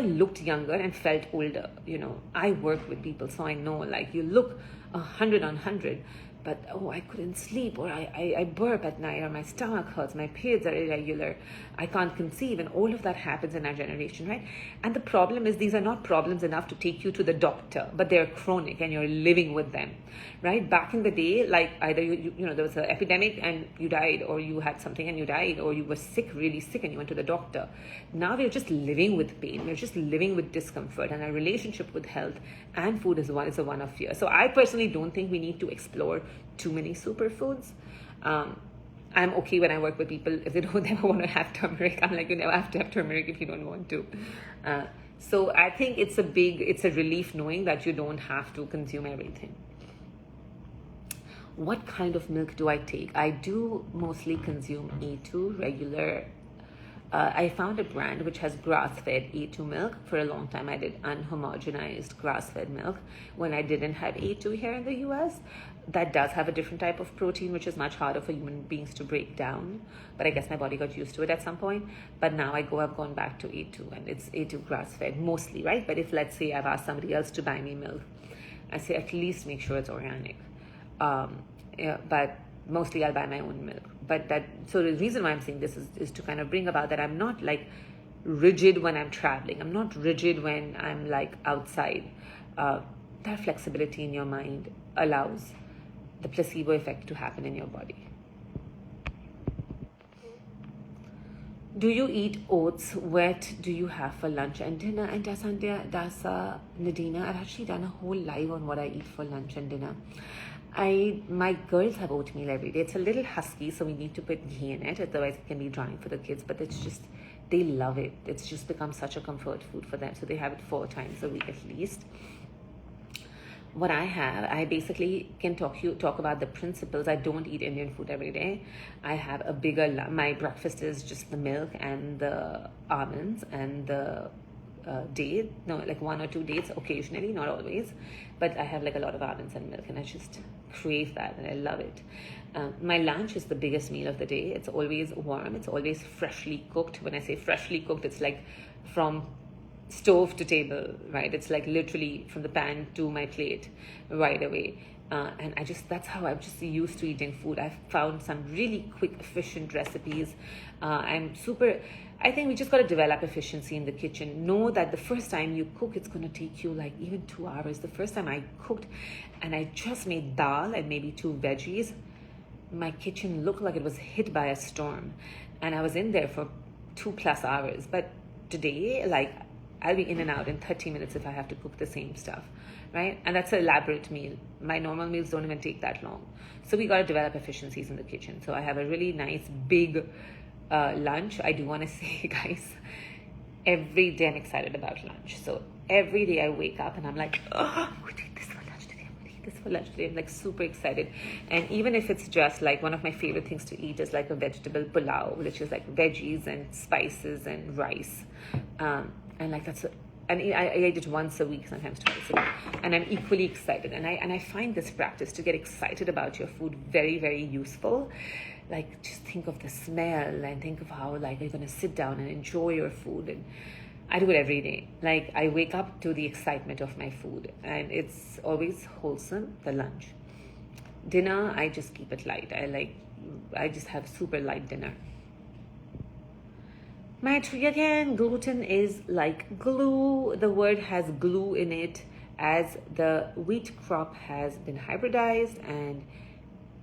S1: looked younger and felt older. You know, I work with people, so I know, like, you look 100 on 100, but I couldn't sleep, or I burp at night, or my stomach hurts, my periods are irregular, I can't conceive, and all of that happens in our generation, right? And the problem is, these are not problems enough to take you to the doctor, but they're chronic and you're living with them, right? Back in the day, like, either you know, there was an epidemic and you died, or you had something and you died, or you were sick, really sick, and you went to the doctor. Now we're just living with pain, we're just living with discomfort, and our relationship with health and food is a one of fear. So I personally don't think we need to explore too many superfoods. I'm okay when I work with people if they don't ever want to have turmeric. I'm like, you never have to have turmeric if you don't want to. So I think it's a relief knowing that you don't have to consume everything. What kind of milk do I take? I do mostly consume A2, regular. I found a brand which has grass-fed A2 milk. For a long time, I did unhomogenized grass-fed milk when I didn't have A2 here in the US. That does have a different type of protein, which is much harder for human beings to break down. But I guess my body got used to it at some point. But now I've gone back to A2, and it's A2 grass-fed mostly, right? But if, let's say, I've asked somebody else to buy me milk, I say at least make sure it's organic. But mostly I'll buy my own milk. So the reason why I'm saying this is to kind of bring about that I'm not like rigid when I'm traveling. I'm not rigid when I'm like outside. That flexibility in your mind allows the placebo effect to happen in your body. Do you eat oats? What do you have for lunch and dinner? And Dasa Nadina, I've actually done a whole live on what I eat for lunch and dinner. My girls have oatmeal every day. It's a little husky, so we need to put ghee in it, otherwise it can be drying for the kids, but it's just, they love it. It's just become such a comfort food for them, so they have it 4 times a week at least. What I have, I basically can talk about the principles. I don't eat Indian food every day. I have a bigger, my breakfast is just the milk and the almonds and the date, no, like 1 or 2 dates occasionally, not always, but I have like a lot of almonds and milk, and I just crave that and I love it. My lunch is the biggest meal of the day. It's always warm, it's always freshly cooked. When I say freshly cooked, it's like from stove to table, right? It's like literally from the pan to my plate right away. And that's how I'm just used to eating food. I've found some really quick, efficient recipes. I think we just got to develop efficiency in the kitchen. Know that the first time you cook, it's going to take you like even 2 hours. The first time I cooked and I just made dal and maybe 2 veggies, my kitchen looked like it was hit by a storm. And I was in there for 2+ hours. But today, like, I'll be in and out in 30 minutes if I have to cook the same stuff, right? And that's an elaborate meal. My normal meals don't even take that long. So we got to develop efficiencies in the kitchen. So I have a really nice big lunch. I do want to say, guys, every day I'm excited about lunch. So every day I wake up and I'm like, oh, I'm going to eat this for lunch today. I'm going to eat this for lunch today. I'm like super excited. And even if it's just like one of my favorite things to eat is like a vegetable pulao, which is like veggies and spices and rice. And like I eat it once a week, sometimes twice a week, and I'm equally excited. And I find this practice to get excited about your food very, very useful. Like, just think of the smell and think of how like you're gonna sit down and enjoy your food. And I do it every day. Like, I wake up to the excitement of my food, and it's always wholesome, the lunch. Dinner, I just keep it light. I just have super light dinner. My tree again, gluten is like glue. The word has glue in it, as the wheat crop has been hybridized and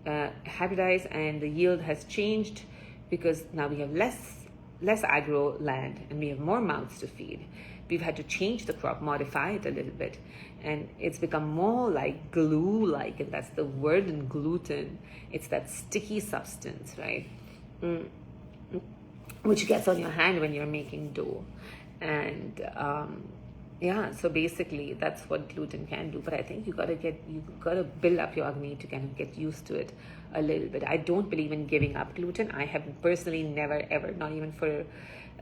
S1: the yield has changed, because now we have less agro land and we have more mouths to feed. We've had to change the crop, modify it a little bit, and it's become more like glue-like, and that's the word in gluten. It's that sticky substance, right? Which gets on your hand when you're making dough. And so basically that's what gluten can do. But I think you gotta build up your agni to kind of get used to it a little bit. I don't believe in giving up gluten. I have personally never ever, not even for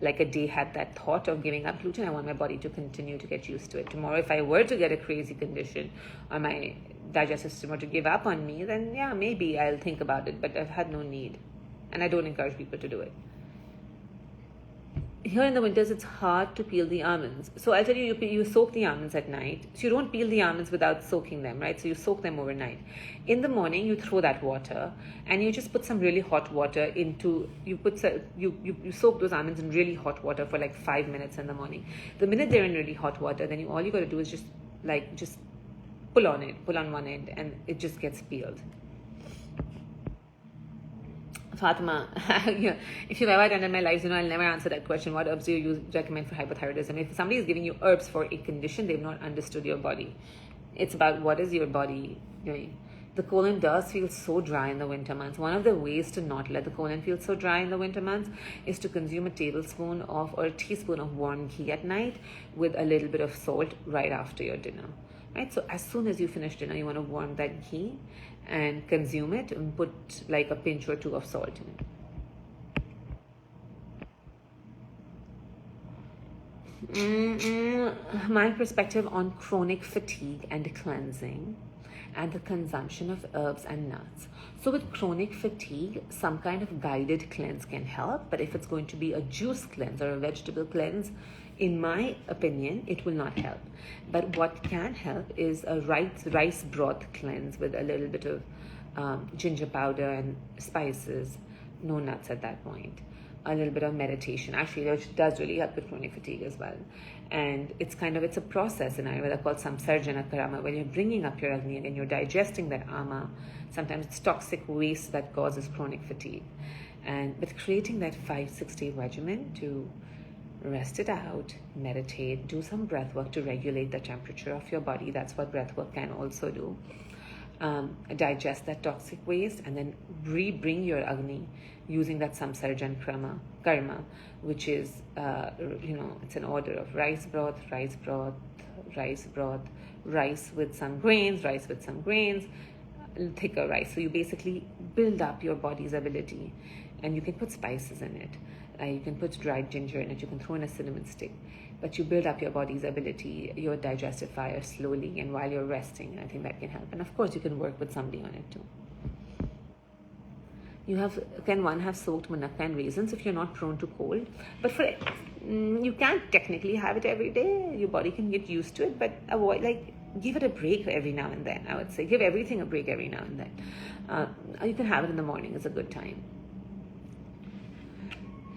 S1: like a day, had that thought of giving up gluten. I want my body to continue to get used to it. Tomorrow, if I were to get a crazy condition or my digestive system were to give up on me, then yeah, maybe I'll think about it. But I've had no need, and I don't encourage people to do it. Here in the winters, it's hard to peel the almonds. So I'll tell you, you soak the almonds at night. So you don't peel the almonds without soaking them, right? So you soak them overnight. In the morning, you throw that water, and you just put some really hot water into, you soak those almonds in really hot water for like 5 minutes in the morning. The minute they're in really hot water, then all you got to do is just pull on one end, and it just gets peeled. Fatima, if you've ever attended my lives, I'll never answer that question. What herbs do you recommend for hypothyroidism? If somebody is giving you herbs for a condition, they've not understood your body. It's about what is your body doing. The colon does feel so dry in the winter months. One of the ways to not let the colon feel so dry in the winter months is to consume a tablespoon or a teaspoon of warm ghee at night with a little bit of salt right after your dinner. Right? So as soon as you finish dinner, you want to warm that ghee and consume it, and put like a pinch or two of salt in it. My perspective on chronic fatigue and cleansing and the consumption of herbs and nuts. So with chronic fatigue, some kind of guided cleanse can help, but if it's going to be a juice cleanse or a vegetable cleanse, in my opinion, it will not help. But what can help is a rice broth cleanse with a little bit of ginger powder and spices, no nuts at that point. A little bit of meditation, actually, which does really help with chronic fatigue as well. And it's a process in Ayurveda called samsarjana karma, where you're bringing up your agni and you're digesting that ama. Sometimes it's toxic waste that causes chronic fatigue. And with creating that 5-6 day regimen to rest it out, meditate, do some breath work to regulate the temperature of your body. That's what breath work can also do. Digest that toxic waste, and then bring your agni using that samsarjan karma, which is it's an order of rice broth, rice with some grains, thicker rice. So you basically build up your body's ability, and you can put spices in it. You can put dried ginger in it. You can throw in a cinnamon stick. But you build up your body's ability, your digestive fire slowly, and while you're resting, I think that can help. And of course, you can work with somebody on it too. Can one have soaked munakka and raisins if you're not prone to cold? But you can't technically have it every day. Your body can get used to it, but give it a break every now and then. I would say give everything a break every now and then. You can have it in the morning. It's a good time.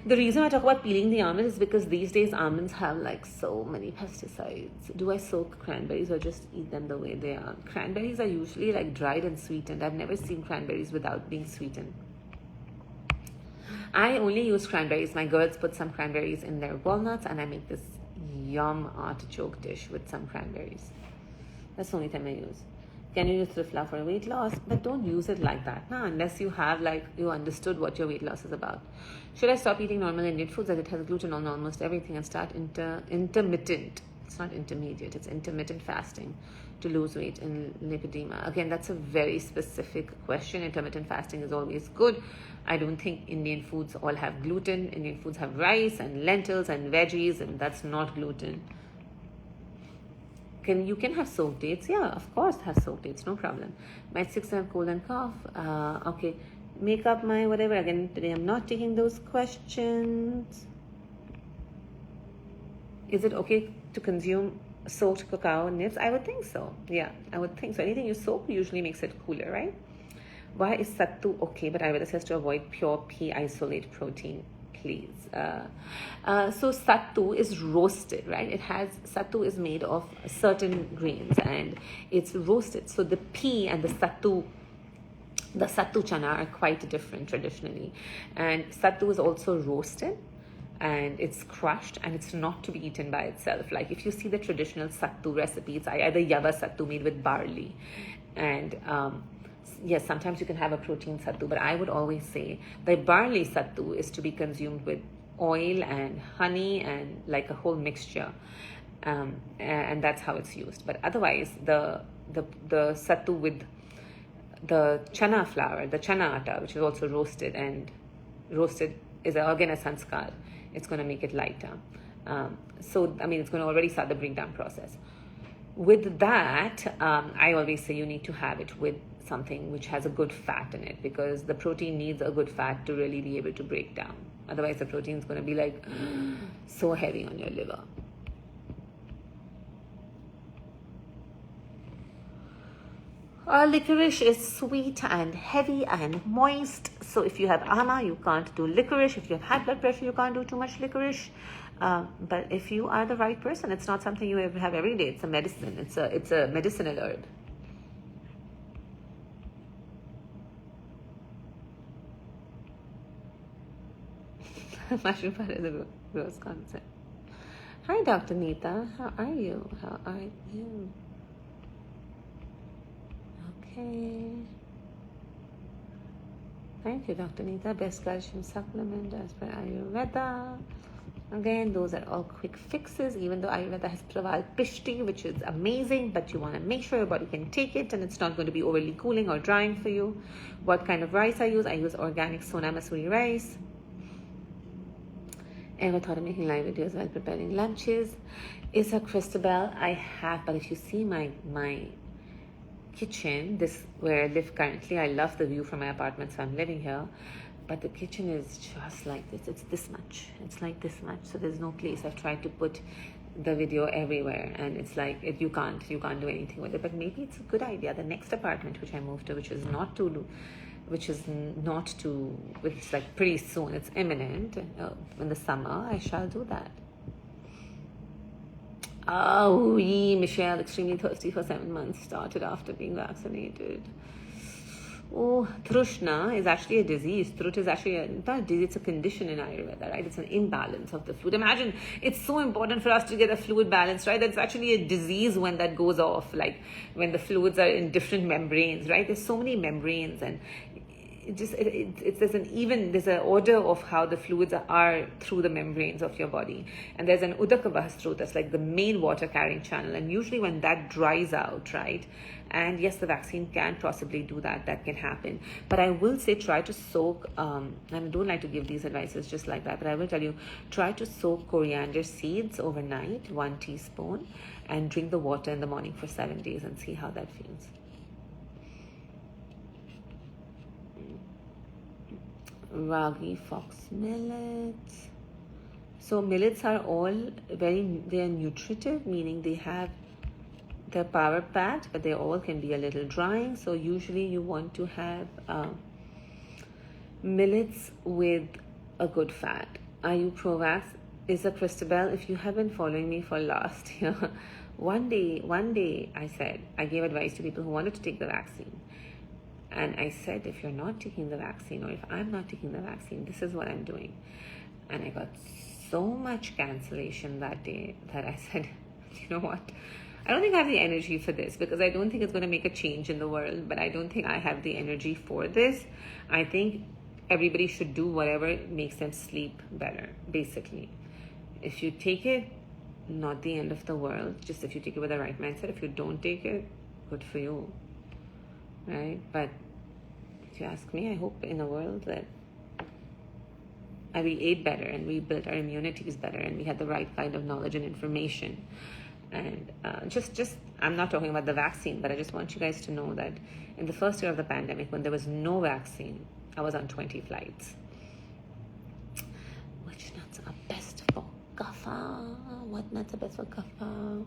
S1: The reason I talk about peeling the almonds is because these days almonds have so many pesticides. Do I soak cranberries or just eat them the way they are? Cranberries are usually dried and sweetened. I've never seen cranberries without being sweetened. I only use cranberries. My girls put some cranberries in their walnuts, and I make this yum artichoke dish with some cranberries. That's the only time I use. Can you use trifla for weight loss? But don't use it like that, unless you have you understood what your weight loss is about. Should I stop eating normal Indian foods that it has gluten on almost everything and start intermittent? It's not intermediate, it's intermittent fasting to lose weight in lipedema. Again, that's a very specific question. Intermittent fasting is always good. I don't think Indian foods all have gluten. Indian foods have rice and lentils and veggies, and that's not gluten. You can have soaked dates. Yeah, of course, have soaked dates, no problem. My 6 have cold and cough. Okay, make up my whatever. Again, today I'm not taking those questions. Is it okay to consume soaked cacao nibs? I would think so. Yeah, I would think so. Anything you soak usually makes it cooler, right? Why is sattu okay, but Ayurveda says to avoid pure pea isolate protein, please? So sattu is roasted, right? Sattu is made of certain grains and it's roasted. So the pea and the sattu chana are quite different traditionally. And sattu is also roasted and it's crushed and it's not to be eaten by itself. Like if you see the traditional sattu recipes, either yava sattu made with barley and yes, sometimes you can have a protein sattu, but I would always say the barley sattu is to be consumed with oil and honey and like a whole mixture, and that's how it's used. But otherwise, the sattu with the chana flour, the chana atta, which is also roasted is again a sanskar. It's going to make it lighter. So I mean, it's going to already start the breakdown process. With that, I always say you need to have it with something which has a good fat in it, because the protein needs a good fat to really be able to break down. Otherwise, the protein is going to be like so heavy on your liver. Licorice is sweet and heavy and moist. So if you have asthma, you can't do licorice. If you have high blood pressure, you can't do too much licorice. But if you are the right person, it's not something you have every day. It's a medicine. It's a medicinal herb. Mushroom powder is a gross concept. Hi, Dr. Neeta. How are you? Okay. Thank you, Dr. Neeta. Best calcium supplement as per Ayurveda. Again, those are all quick fixes, even though Ayurveda has Praval Pishti, which is amazing, but you want to make sure your body can take it and it's not going to be overly cooling or drying for you. What kind of rice I use? I use organic Sona Masuri rice. Ever thought of making live videos while preparing lunches? Is a Christabel? I have, but if you see my kitchen, this where I live currently, I love the view from my apartment, so I'm living here. But the kitchen is just like this. It's this much. It's like this much. So there's no place. I've tried to put the video everywhere, and it's like you can't do anything with it. But maybe it's a good idea. The next apartment which I moved to, which is like pretty soon. It's imminent. In the summer, I shall do that. Oh, Michelle, extremely thirsty for 7 months. Started after being vaccinated. Oh, Trushna is actually a disease. Trut is actually not a disease, it's a condition in Ayurveda, right? It's an imbalance of the fluid. Imagine, it's so important for us to get a fluid balance, right? That's actually a disease when that goes off, like when the fluids are in different membranes, right? There's so many membranes, and there's an order of how the fluids are through the membranes of your body, and there's an udaka bahasrut, that's like the main water carrying channel, and usually when that dries out, right, and yes, the vaccine can possibly do that can happen, but I will say try to soak and I don't like to give these advices just like that, but I will tell you, try to soak coriander seeds overnight, 1 teaspoon, and drink the water in the morning for 7 days and see how that feels. Ragi, fox millets. So millets are all they are nutritive, meaning they're power packed, but they all can be a little drying. So usually you want to have millets with a good fat. Are you pro-vax? Is a Christabel? If you have been following me for last year, one day I gave advice to people who wanted to take the vaccine. And I said, if you're not taking the vaccine, or if I'm not taking the vaccine, this is what I'm doing. And I got so much cancellation that day that I said, you know what? I don't think I have the energy for this, because I don't think it's going to make a change in the world, but I don't think I have the energy for this. I think everybody should do whatever makes them sleep better, basically. If you take it, not the end of the world, just if you take it with the right mindset. If you don't take it, good for you. Right? But if you ask me, I hope in a world that we ate better and we built our immunities better and we had the right kind of knowledge and information. And I'm not talking about the vaccine, but I just want you guys to know that in the first year of the pandemic, when there was no vaccine, I was on 20 flights. Which nuts are best for kapha. What nuts are best for kapha?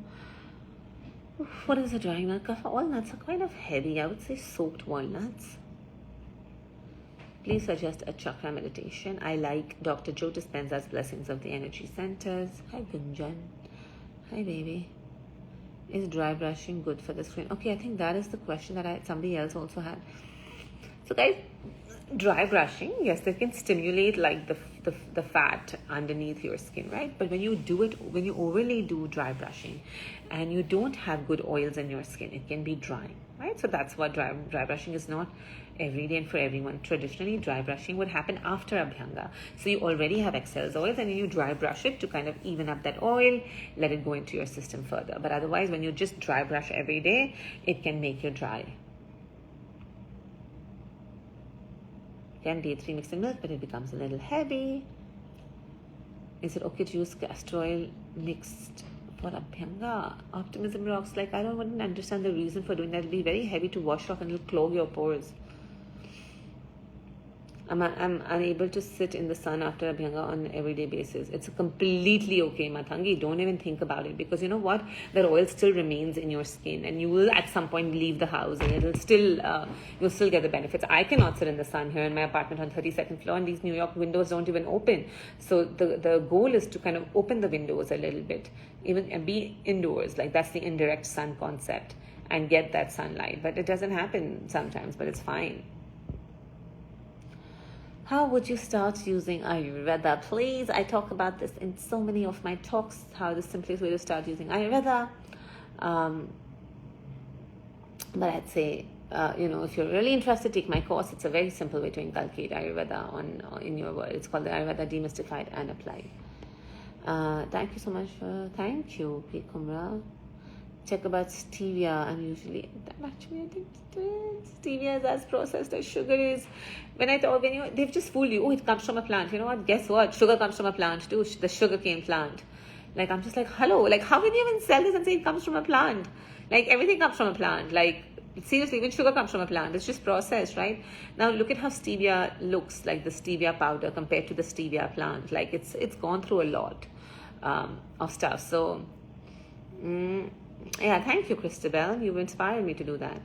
S1: What is a drying nut? Kapha. All nuts are kind of heavy. I would say soaked walnuts. Please suggest a chakra meditation. I like Dr. Joe Dispenza's Blessings of the Energy Centers. Hi, Gunjan. Hi, baby. Is dry brushing good for the skin? Okay, I think that is the question that somebody else also had. So, guys, dry brushing, yes, they can stimulate like the fat underneath your skin, right? But when you do it, when you overly do dry brushing and you don't have good oils in your skin, it can be drying, right? So that's what dry brushing is not every day and for everyone. Traditionally, dry brushing would happen after Abhyanga. So you already have excess oils and you dry brush it to kind of even up that oil, let it go into your system further. But otherwise, when you just dry brush every day, it can make you dry. Can D3 mixed in milk, but it becomes a little heavy. Is it okay to use castor oil mixed for Abhyanga? Optimism rocks. Like, I wouldn't understand the reason for doing that. It'll be very heavy to wash off and it'll clog your pores. I'm unable to sit in the sun after Abhyanga on an everyday basis. It's completely okay, Matangi. Don't even think about it, because you know what? That oil still remains in your skin and you will at some point leave the house and it'll still, you'll still get the benefits. I cannot sit in the sun here in my apartment on 32nd floor and these New York windows don't even open. So the goal is to kind of open the windows a little bit, even and be indoors. Like that's the indirect sun concept and get that sunlight. But it doesn't happen sometimes, but it's fine. How would you start using Ayurveda? Please, I talk about this in so many of my talks, how the simplest way to start using Ayurveda. But I'd say, if you're really interested, take my course. It's a very simple way to inculcate Ayurveda in your world. It's called the Ayurveda Demystified and Applied. Thank you so much thank you, P. Kumra. Check about stevia. I'm usually actually addicted to it. Stevia is as processed as sugar is. They've just fooled you. Oh, it comes from a plant. You know what? Guess what? Sugar comes from a plant too. The sugarcane plant. Like, I'm just like, hello. Like, how can you even sell this and say it comes from a plant? Like, everything comes from a plant. Like, seriously, even sugar comes from a plant. It's just processed, right? Now look at how stevia looks, like the stevia powder compared to the stevia plant. Like, it's gone through a lot of stuff. So, yeah, thank you, Christabel. You inspired me to do that.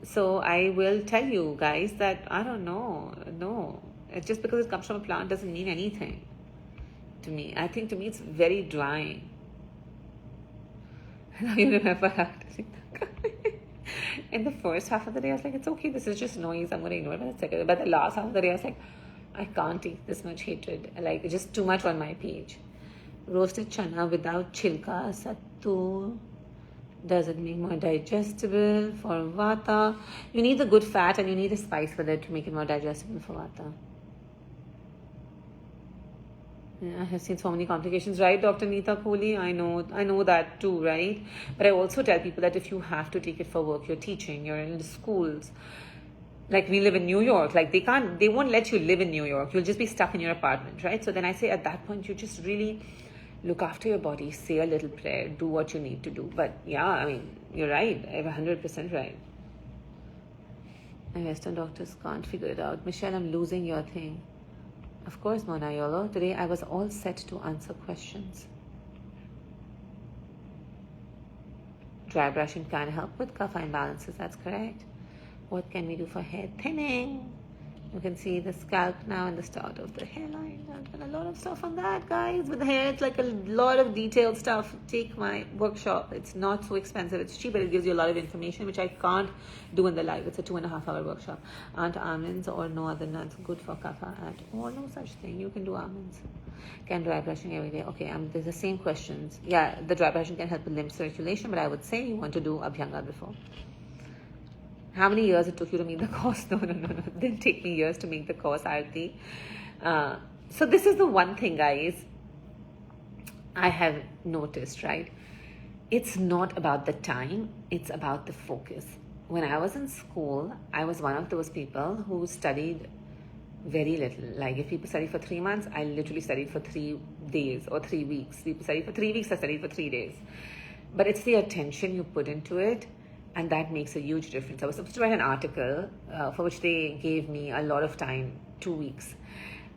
S1: So I will tell you guys that I don't know. No, just because it comes from a plant doesn't mean anything to me. I think to me it's very drying. Now you remember that. In the first half of the day, I was like, it's okay. This is just noise. I'm going to ignore it. But the last half of the day, I was like, I can't take this much hatred. Like, it's just too much on my page. Roasted chana without chilka, sattu. Does it make more digestible for vata? You need the good fat and you need a spice for that to make it more digestible for vata. Yeah, I have seen so many complications, right, Dr. Neeta Kohli? I know that too, right? But I also tell people that if you have to take it for work, you're teaching, you're in the schools. Like, we live in New York. Like, they won't let you live in New York. You'll just be stuck in your apartment, right? So then I say at that point, you just really look after your body, say a little prayer, do what you need to do. But yeah, I mean, you're right. I'm 100% right. My Western doctors can't figure it out. Michelle, I'm losing your thing. Of course, Mona Yolo. Today I was all set to answer questions. Dry brushing can help with kapha imbalances. That's correct. What can we do for hair thinning? You can see the scalp now and the start of the hairline. I've done a lot of stuff on that, guys. With the hair, it's like a lot of detailed stuff. Take my workshop. It's not so expensive. It's cheap, but it gives you a lot of information, which I can't do in the live. It's a 2.5-hour workshop. Aren't almonds or no other nuts good for kapha at all? No such thing. You can do almonds. Can dry brushing every day? Okay, there's the same questions. Yeah, the dry brushing can help with lymph circulation, but I would say you want to do Abhyanga before. How many years it took you to make the course? No. It didn't take me years to make the course, Aarti. So this is the one thing, guys, I have noticed, right? It's not about the time. It's about the focus. When I was in school, I was one of those people who studied very little. Like, if people study for 3 months, I literally studied for 3 days or 3 weeks. People study for 3 weeks, I studied for 3 days. But it's the attention you put into it. And that makes a huge difference. I was supposed to write an article for which they gave me a lot of time, 2 weeks.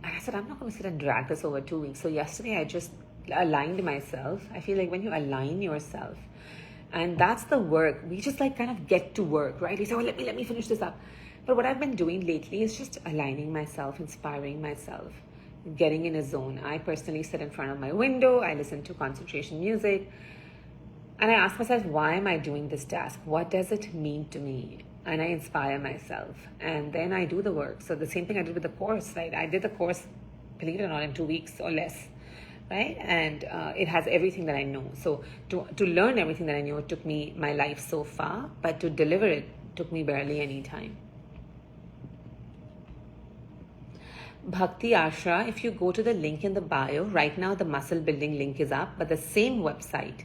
S1: And I said, I'm not going to sit and drag this over 2 weeks. So yesterday I just aligned myself. I feel like when you align yourself, and that's the work, we just like kind of get to work, right? We say, oh, let me finish this up. But what I've been doing lately is just aligning myself, inspiring myself, getting in a zone. I personally sit in front of my window, I listen to concentration music, and I ask myself, why am I doing this task? What does it mean to me? And I inspire myself. And then I do the work. So the same thing I did with the course, right? I did the course, believe it or not, in 2 weeks or less, right? And it has everything that I know. So to learn everything that I know, it took me my life so far. But to deliver it took me barely any time. Bhakti Ashra, if you go to the link in the bio, right now the muscle building link is up, but the same website,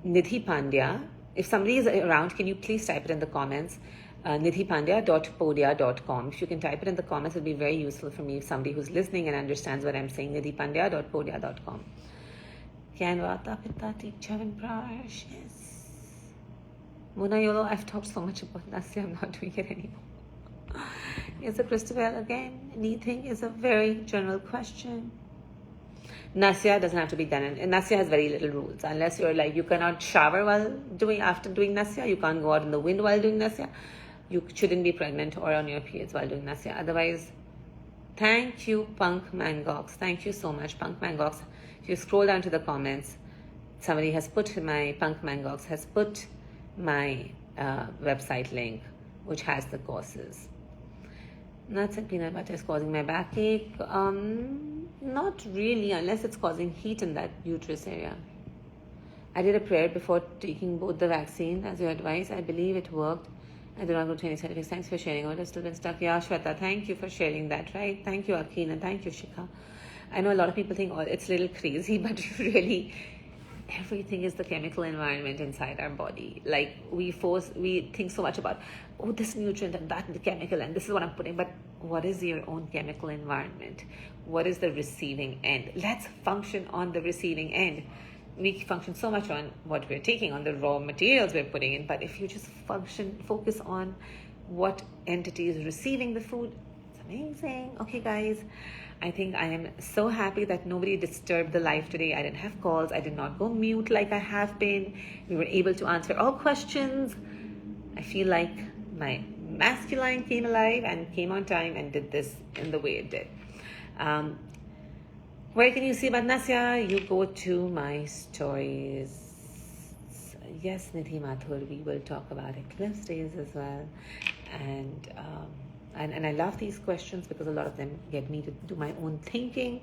S1: Nidhi Pandya, if somebody is around, can you please type it in the comments? nidhipandya.podia.com. If you can type it in the comments, it'll be very useful for me if somebody who's listening and understands what I'm saying. nidhipandya.podia.com. Kyan Vata Pitta Tichavan Prash. Yes. Muna Yolo, I've talked so much about Nasya, I'm not doing it anymore. Is a crystal well again? Anything is a very general question. Nasya doesn't have to be done, and Nasya has very little rules. Unless you're like, you cannot shower after doing Nasya, you can't go out in the wind while doing Nasya, you shouldn't be pregnant or on your periods while doing Nasya. Otherwise, thank you, Punk Mangox. Thank you so much, Punk Mangox. If you scroll down to the comments, somebody has put Punk Mangox has put my website link, which has the courses. Nuts and peanut butter is causing my backache. Not really, unless it's causing heat in that uterus area. I did a prayer before taking both the vaccine as your advice. I believe it worked. I do not go to any side effects. Thanks for sharing. I would have still been stuck. Yeah, Shweta, thank you for sharing that, right? Thank you, Akin, and thank you, Shikha. I know a lot of people think, oh, it's a little crazy, but really, everything is the chemical environment inside our body. Like, we think so much about, oh, this nutrient and that and the chemical and this is what I'm putting, but what is your own chemical environment? What is the receiving end? Let's function on the receiving end. We function so much on what we're taking, on the raw materials we're putting in, but if you just focus on what entity is receiving the food, it's amazing. Okay, guys, I think I am so happy that nobody disturbed the live today. I didn't have calls. I did not go mute like I have been. We were able to answer all questions. I feel like my masculine came alive and came on time and did this in the way it did. Where can you see about Nasya? You go to my stories. Yes, Nidhi Mathur, we will talk about eclipse days as well. And I love these questions because a lot of them get me to do my own thinking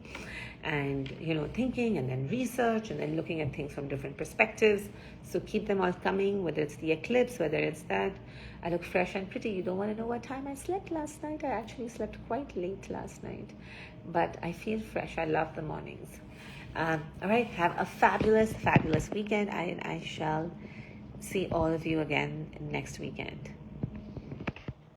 S1: and, thinking and then research and then looking at things from different perspectives. So keep them all coming, whether it's the eclipse, whether it's that. I look fresh and pretty. You don't want to know what time I slept last night. I actually slept quite late last night, but I feel fresh. I love the mornings. All right. Have a fabulous, fabulous weekend. I shall see all of you again next weekend.